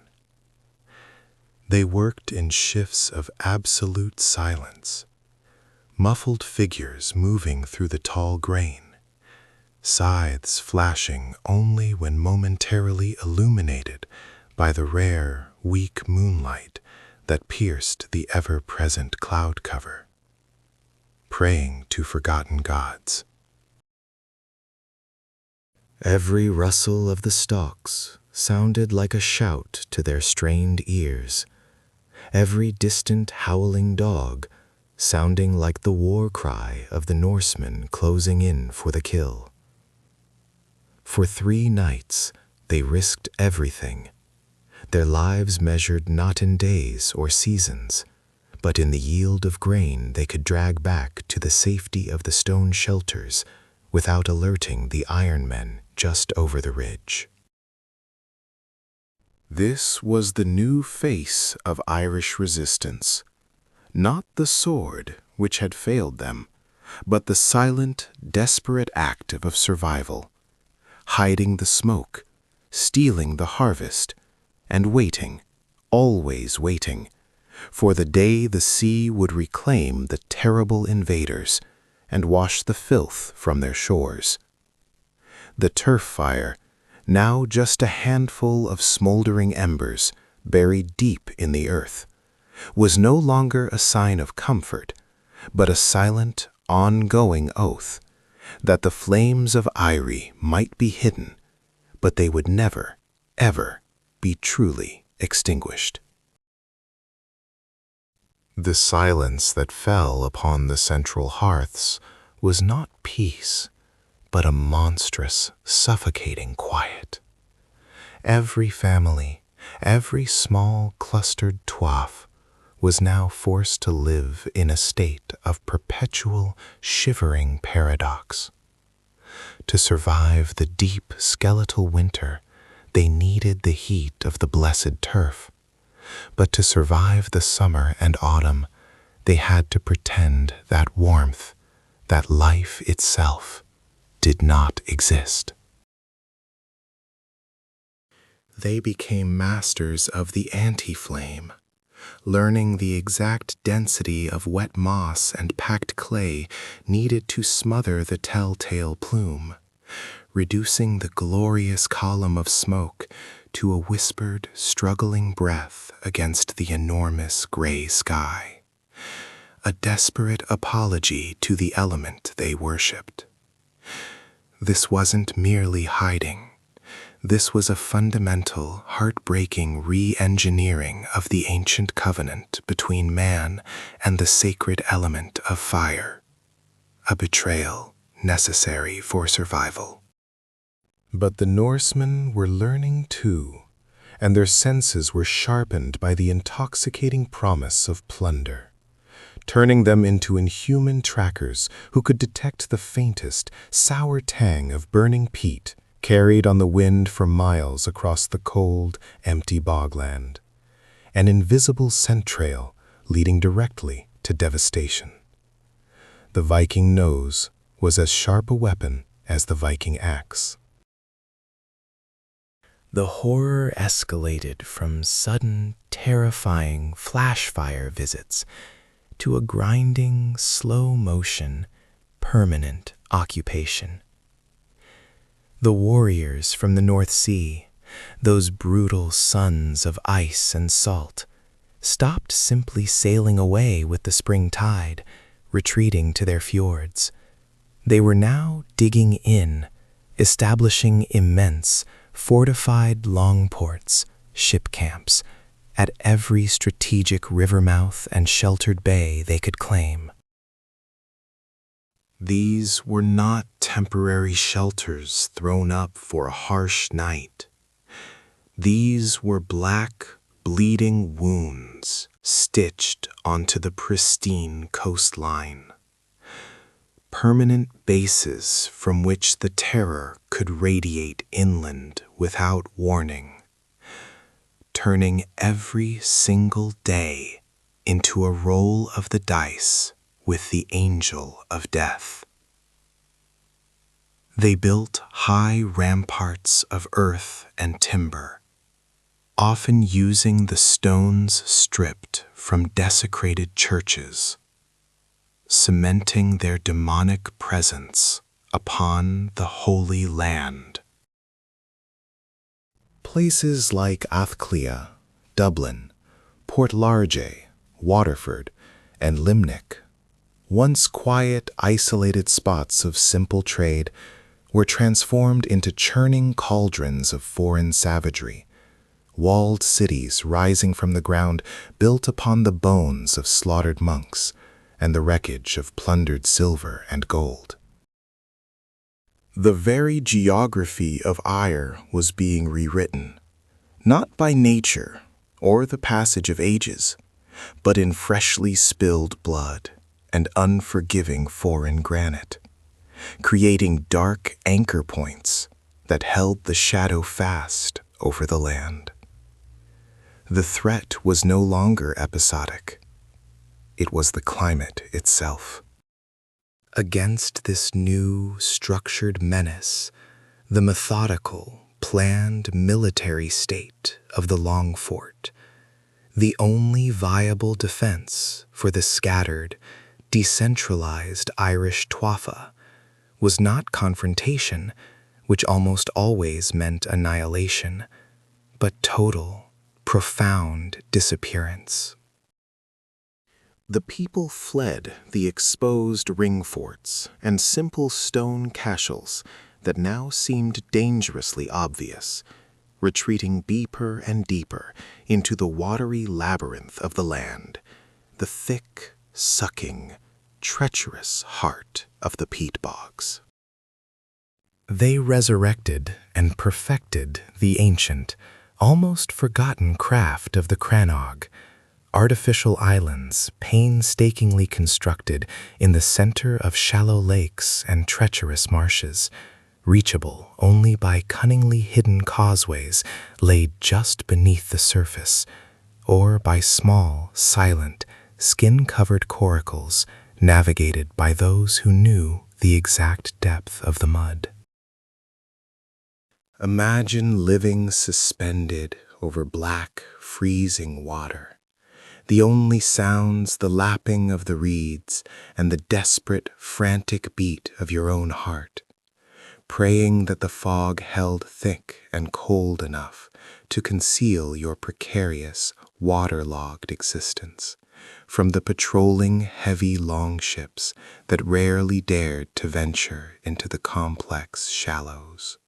They worked in shifts of absolute silence, muffled figures moving through the tall grain, scythes flashing only when momentarily illuminated by the rare, weak moonlight that pierced the ever-present cloud cover, praying to forgotten gods. Every rustle of the stalks sounded like a shout to their strained ears, every distant howling dog sounding like the war cry of the Norsemen closing in for the kill. For 3 nights they risked everything, their lives measured not in days or seasons, but in the yield of grain they could drag back to the safety of the stone shelters without alerting the Iron Men just over the ridge. This was the new face of Irish resistance, not the sword which had failed them, but the silent, desperate active of survival, hiding the smoke, stealing the harvest, and waiting, always waiting, for the day the sea would reclaim the terrible invaders and wash the filth from their shores. The turf fire, now just a handful of smoldering embers buried deep in the earth, was no longer a sign of comfort, but a silent, ongoing oath that the flames of Eyrie might be hidden, but they would never, ever be truly extinguished. The silence that fell upon the central hearths was not peace, but a monstrous, suffocating quiet. Every family, every small clustered toif, was now forced to live in a state of perpetual, shivering paradox. To survive the deep, skeletal winter, they needed the heat of the blessed turf. But to survive the summer and autumn, they had to pretend that warmth, that life itself, did not exist. They became masters of the anti-flame, learning the exact density of wet moss and packed clay needed to smother the telltale plume, reducing the glorious column of smoke to a whispered, struggling breath against the enormous gray sky, a desperate apology to the element they worshipped. This wasn't merely hiding. This was a fundamental, heartbreaking re-engineering of the ancient covenant between man and the sacred element of fire, a betrayal necessary for survival. But the Norsemen were learning too, and their senses were sharpened by the intoxicating promise of plunder, turning them into inhuman trackers who could detect the faintest, sour tang of burning peat carried on the wind for miles across the cold, empty bogland, an invisible scent trail leading directly to devastation. The Viking nose was as sharp a weapon as the Viking axe. The horror escalated from sudden, terrifying flash fire visits to a grinding, slow-motion, permanent occupation. The warriors from the North Sea, those brutal sons of ice and salt, stopped simply sailing away with the spring tide, retreating to their fjords. They were now digging in, establishing immense, fortified longports, ship camps, at every strategic river mouth and sheltered bay they could claim. These were not temporary shelters thrown up for a harsh night. These were black, bleeding wounds stitched onto the pristine coastline. Permanent bases from which the terror could radiate inland without warning, turning every single day into a roll of the dice with the angel of death. They built high ramparts of earth and timber, often using the stones stripped from desecrated churches, cementing their demonic presence upon the Holy Land. Places like Athclia, Dublin, Portlarge, Waterford, and Limerick, once quiet, isolated spots of simple trade, were transformed into churning cauldrons of foreign savagery, walled cities rising from the ground built upon the bones of slaughtered monks and the wreckage of plundered silver and gold. The very geography of Eyre was being rewritten, not by nature or the passage of ages, but in freshly spilled blood and unforgiving foreign granite, creating dark anchor points that held the shadow fast over the land. The threat was no longer episodic. It was the climate itself. Against this new, structured menace, the methodical, planned military state of the Longfort, the only viable defense for the scattered, decentralized Irish tuatha was not confrontation, which almost always meant annihilation, but total, profound disappearance. The people fled the exposed ringforts and simple stone cashels that now seemed dangerously obvious, retreating deeper and deeper into the watery labyrinth of the land, the thick, sucking, treacherous heart of the peat bogs. They resurrected and perfected the ancient, almost forgotten craft of the crannog, artificial islands painstakingly constructed in the center of shallow lakes and treacherous marshes, reachable only by cunningly hidden causeways laid just beneath the surface, or by small, silent, skin-covered coracles navigated by those who knew the exact depth of the mud. Imagine living suspended over black, freezing water. The only sounds the lapping of the reeds and the desperate, frantic beat of your own heart, praying that the fog held thick and cold enough to conceal your precarious, waterlogged existence from the patrolling heavy longships that rarely dared to venture into the complex shallows.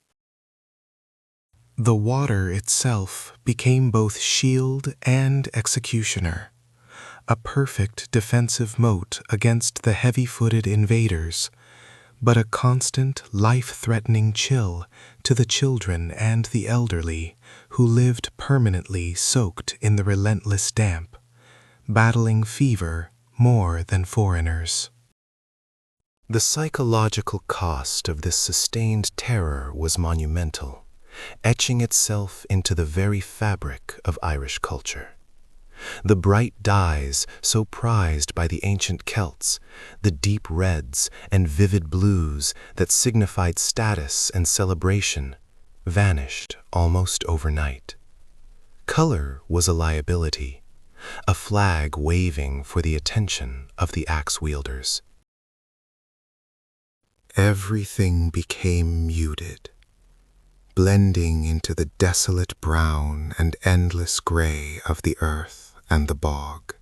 The water itself became both shield and executioner, a perfect defensive moat against the heavy-footed invaders, but a constant, life-threatening chill to the children and the elderly who lived permanently soaked in the relentless damp, battling fever more than foreigners. The psychological cost of this sustained terror was monumental, etching itself into the very fabric of Irish culture. The bright dyes so prized by the ancient Celts, the deep reds and vivid blues that signified status and celebration, vanished almost overnight. Color was a liability, a flag waving for the attention of the axe-wielders. Everything became muted, blending into the desolate brown and endless gray of the earth and the bog.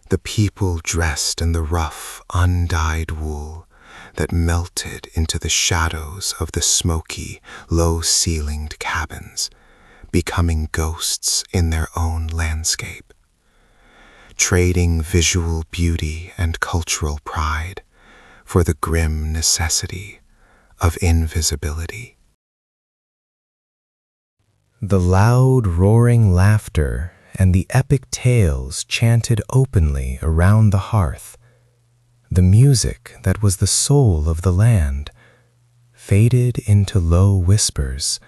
The people dressed in the rough, undyed wool that melted into the shadows of the smoky, low-ceilinged cabins, becoming ghosts in their own landscape, trading visual beauty and cultural pride for the grim necessity of invisibility. The loud, roaring laughter and the epic tales chanted openly around the hearth, the music that was the soul of the land, faded into low whispers,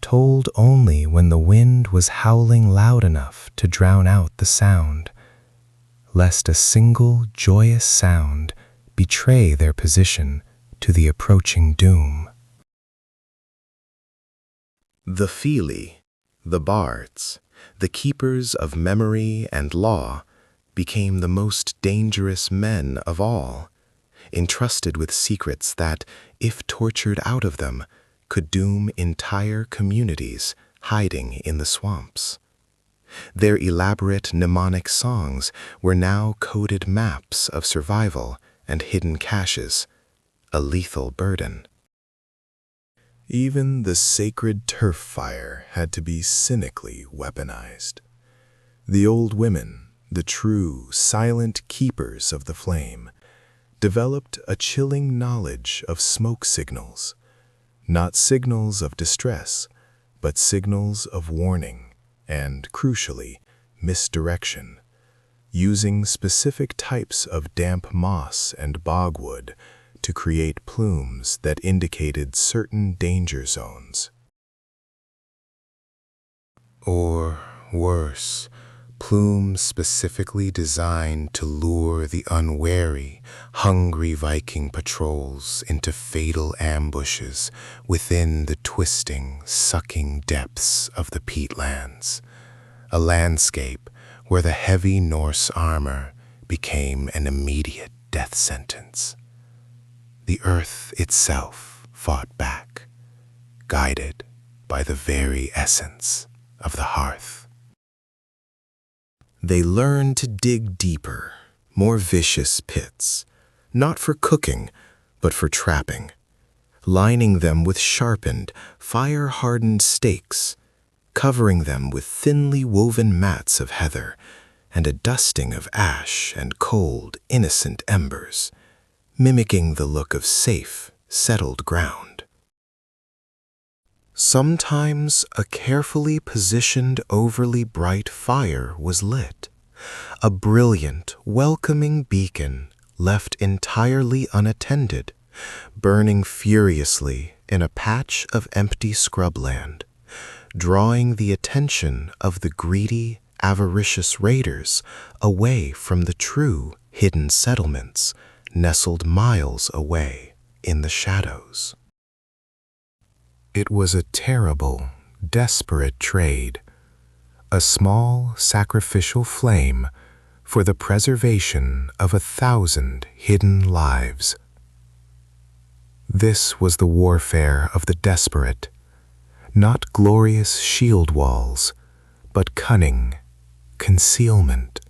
told only when the wind was howling loud enough to drown out the sound, lest a single joyous sound betray their position to the approaching doom. The Fili, the bards, the keepers of memory and law, became the most dangerous men of all, entrusted with secrets that, if tortured out of them, could doom entire communities hiding in the swamps. Their elaborate mnemonic songs were now coded maps of survival and hidden caches, a lethal burden. Even the sacred turf fire had to be cynically weaponized. The old women, the true, silent keepers of the flame, developed a chilling knowledge of smoke signals, not signals of distress, but signals of warning and, crucially, misdirection, using specific types of damp moss and bogwood to create plumes that indicated certain danger zones. Or, worse, plumes specifically designed to lure the unwary, hungry Viking patrols into fatal ambushes within the twisting, sucking depths of the peatlands, a landscape where the heavy Norse armor, became an immediate death sentence. The earth itself fought back, guided by the very essence of the hearth. They learned to dig deeper, more vicious pits, not for cooking, but for trapping, lining them with sharpened, fire-hardened stakes, covering them with thinly woven mats of heather, and a dusting of ash and cold, innocent embers, mimicking the look of safe, settled ground. Sometimes a carefully positioned, overly bright fire was lit, a brilliant, welcoming beacon left entirely unattended, burning furiously in a patch of empty scrubland, drawing the attention of the greedy, avaricious raiders away from the true hidden settlements nestled miles away in the shadows. It was a terrible, desperate trade, a small sacrificial flame for the preservation of 1,000 hidden lives. This was the warfare of the desperate, not glorious shield walls, but cunning, concealment,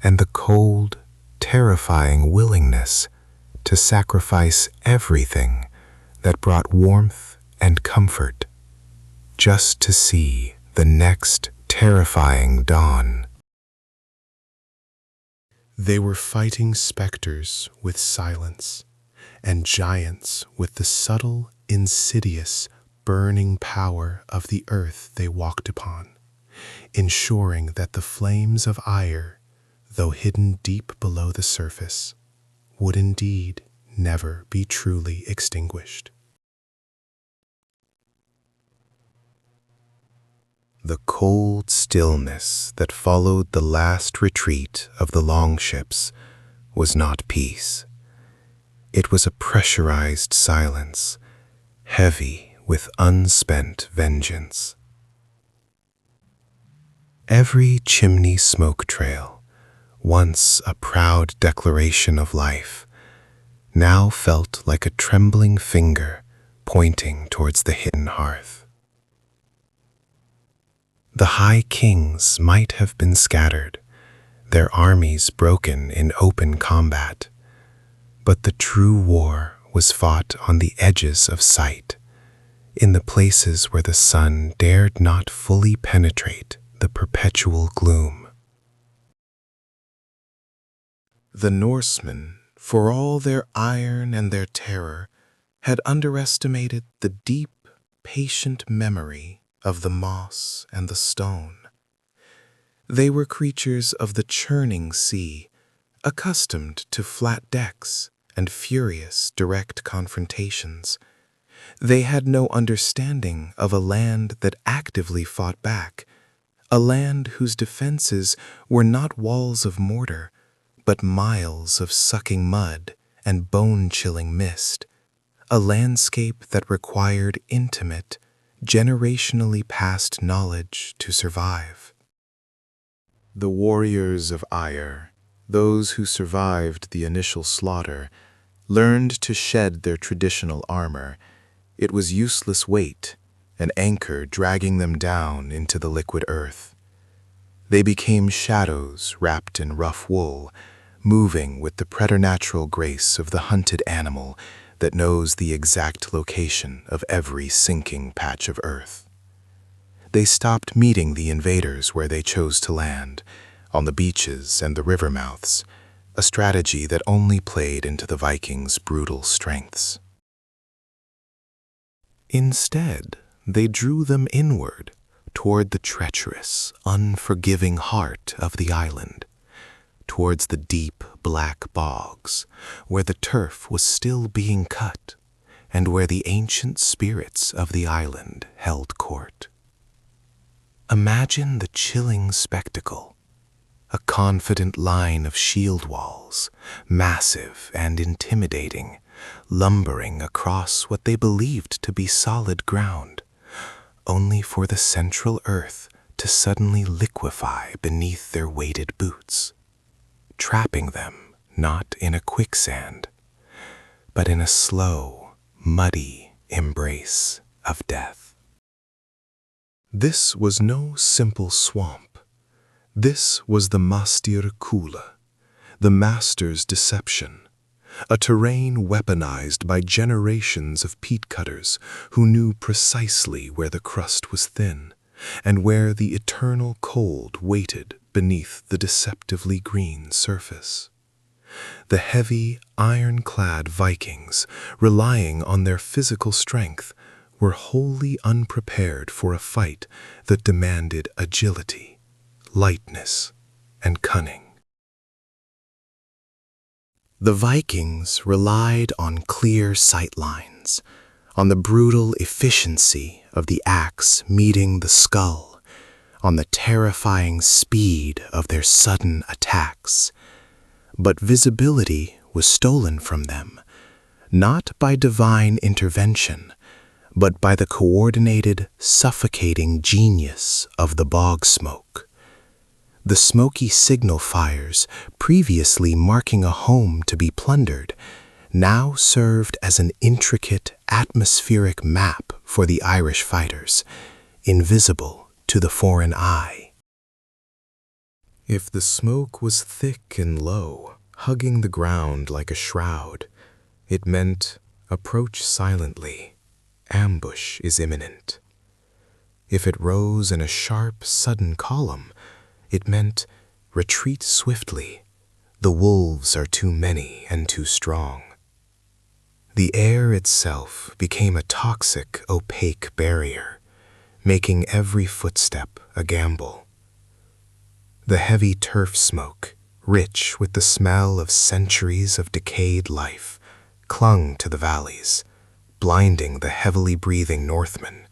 and the cold, terrifying willingness to sacrifice everything that brought warmth and comfort, just to see the next terrifying dawn. They were fighting specters with silence, and giants with the subtle, insidious, burning power of the earth they walked upon, ensuring that the flames of ire, though hidden deep below the surface, would indeed never be truly extinguished. The cold stillness that followed the last retreat of the longships was not peace. It was a pressurized silence, heavy with unspent vengeance. Every chimney smoke trail, once a proud declaration of life, now felt like a trembling finger pointing towards the hidden hearth. The high kings might have been scattered, their armies broken in open combat, but the true war was fought on the edges of sight, in the places where the sun dared not fully penetrate the perpetual gloom. The Norsemen, for all their iron and their terror, had underestimated the deep, patient memory of the moss and the stone. They were creatures of the churning sea, accustomed to flat decks and furious direct confrontations. They had no understanding of a land that actively fought back, a land whose defenses were not walls of mortar, but miles of sucking mud and bone-chilling mist, a landscape that required intimate, generationally passed knowledge to survive. The warriors of ire, those who survived the initial slaughter, learned to shed their traditional armor. It was useless weight, an anchor dragging them down into the liquid earth. They became shadows wrapped in rough wool, moving with the preternatural grace of the hunted animal that knows the exact location of every sinking patch of earth. They stopped meeting the invaders where they chose to land, on the beaches and the river mouths, a strategy that only played into the Vikings' brutal strengths. Instead, they drew them inward, toward the treacherous, unforgiving heart of the island, towards the deep, black bogs, where the turf was still being cut, and where the ancient spirits of the island held court. Imagine the chilling spectacle, a confident line of shield walls, massive and intimidating, lumbering across what they believed to be solid ground, only for the central earth to suddenly liquefy beneath their weighted boots. trapping them not in a quicksand, but in a slow, muddy embrace of death. This was no simple swamp. This was the Mastir Kula, the master's deception, a terrain weaponized by generations of peat cutters who knew precisely where the crust was thin and where the eternal cold waited beneath the deceptively green surface. The heavy, iron-clad Vikings, relying on their physical strength, were wholly unprepared for a fight that demanded agility, lightness, and cunning. The Vikings relied on clear sight lines, on the brutal efficiency of the axe meeting the skull, on the terrifying speed of their sudden attacks. But visibility was stolen from them, not by divine intervention, but by the coordinated, suffocating genius of the bog smoke. The smoky signal fires, previously marking a home to be plundered, now served as an intricate atmospheric map for the Irish fighters, invisible to the foreign eye. If the smoke was thick and low, hugging the ground like a shroud, it meant approach silently, ambush is imminent. If it rose in a sharp, sudden column, it meant retreat swiftly, the wolves are too many and too strong. The air itself became a toxic, opaque barrier, making every footstep a gamble. The heavy turf smoke, rich with the smell of centuries of decayed life, clung to the valleys, blinding the heavily breathing Northmen,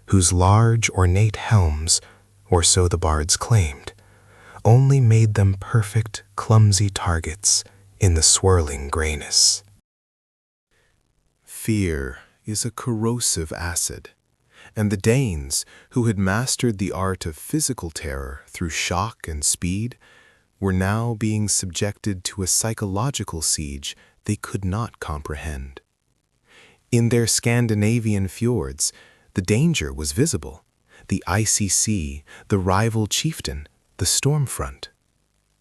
whose large, ornate helms, or so the bards claimed, only made them perfect, clumsy targets in the swirling grayness. Fear is a corrosive acid, and the Danes, who had mastered the art of physical terror through shock and speed, were now being subjected to a psychological siege they could not comprehend. In their Scandinavian fjords, the danger was visible, the icy sea, the rival chieftain, the storm front.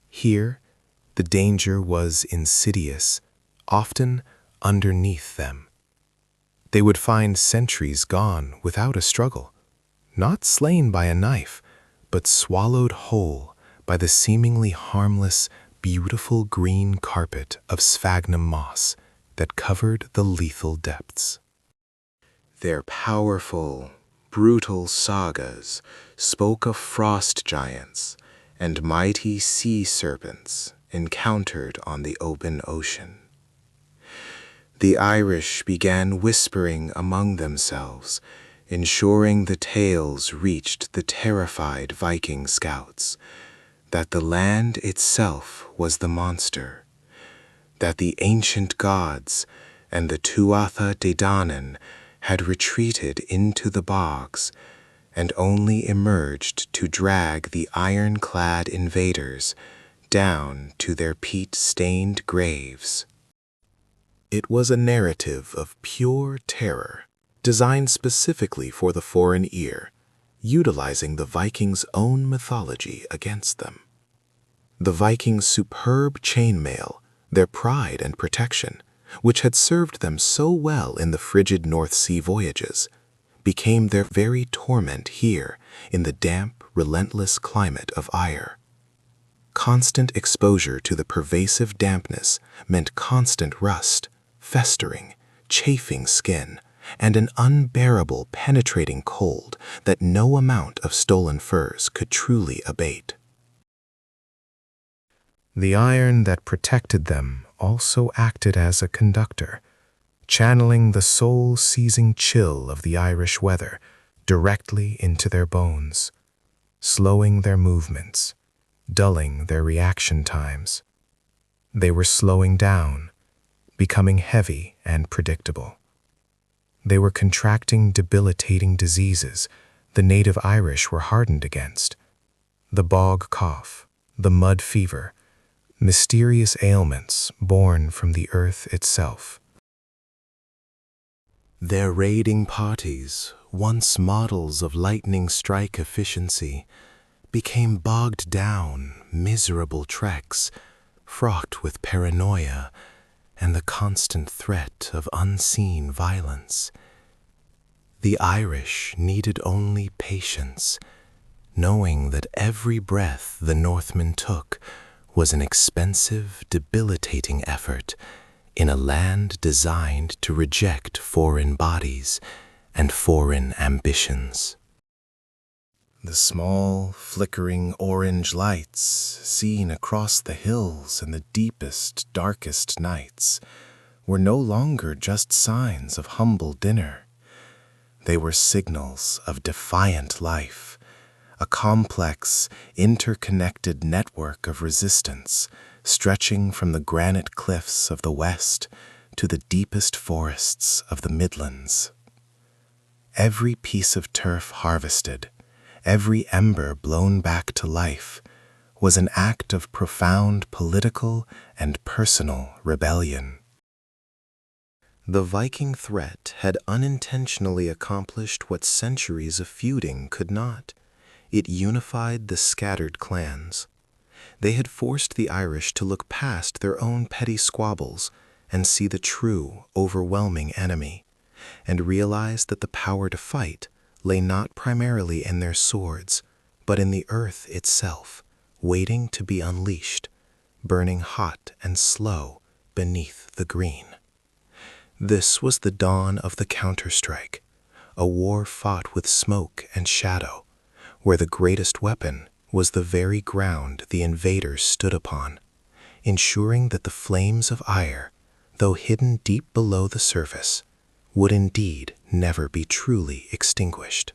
Here, the danger was insidious, often underneath them. They would find sentries gone without a struggle, not slain by a knife, but swallowed whole by the seemingly harmless, beautiful green carpet of sphagnum moss that covered the lethal depths. Their powerful, brutal sagas spoke of frost giants and mighty sea serpents encountered on the open ocean. The Irish began whispering among themselves, ensuring the tales reached the terrified Viking scouts, that the land itself was the monster, that the ancient gods and the Tuatha De Danann had retreated into the bogs and only emerged to drag the iron-clad invaders down to their peat-stained graves. It was a narrative of pure terror, designed specifically for the foreign ear, utilizing the Vikings' own mythology against them. The Vikings' superb chainmail, their pride and protection, which had served them so well in the frigid North Sea voyages, became their very torment here in the damp, relentless climate of Ire. Constant exposure to the pervasive dampness meant constant rust, festering, chafing skin, and an unbearable penetrating cold that no amount of stolen furs could truly abate. The iron that protected them also acted as a conductor, channeling the soul-seizing chill of the Irish weather directly into their bones, slowing their movements, dulling their reaction times. They were slowing down, becoming heavy and predictable. They were contracting debilitating diseases the native Irish were hardened against: the bog cough, the mud fever, mysterious ailments born from the earth itself. Their raiding parties, once models of lightning strike efficiency, became bogged down, miserable treks, fraught with paranoia and the constant threat of unseen violence. The Irish needed only patience, knowing that every breath the Northmen took was an expensive, debilitating effort in a land designed to reject foreign bodies and foreign ambitions. The small, flickering orange lights seen across the hills in the deepest, darkest nights were no longer just signs of humble dinner. They were signals of defiant life, a complex, interconnected network of resistance stretching from the granite cliffs of the west to the deepest forests of the Midlands. Every piece of turf harvested, every ember blown back to life, was an act of profound political and personal rebellion. The Viking threat had unintentionally accomplished what centuries of feuding could not. It unified the scattered clans. They had forced the Irish to look past their own petty squabbles and see the true, overwhelming enemy, and realize that the power to fight lay not primarily in their swords, but in the earth itself, waiting to be unleashed, burning hot and slow beneath the green. This was the dawn of the counterstrike, a war fought with smoke and shadow, where the greatest weapon was the very ground the invaders stood upon, ensuring that the flames of ire, though hidden deep below the surface, would indeed never be truly extinguished.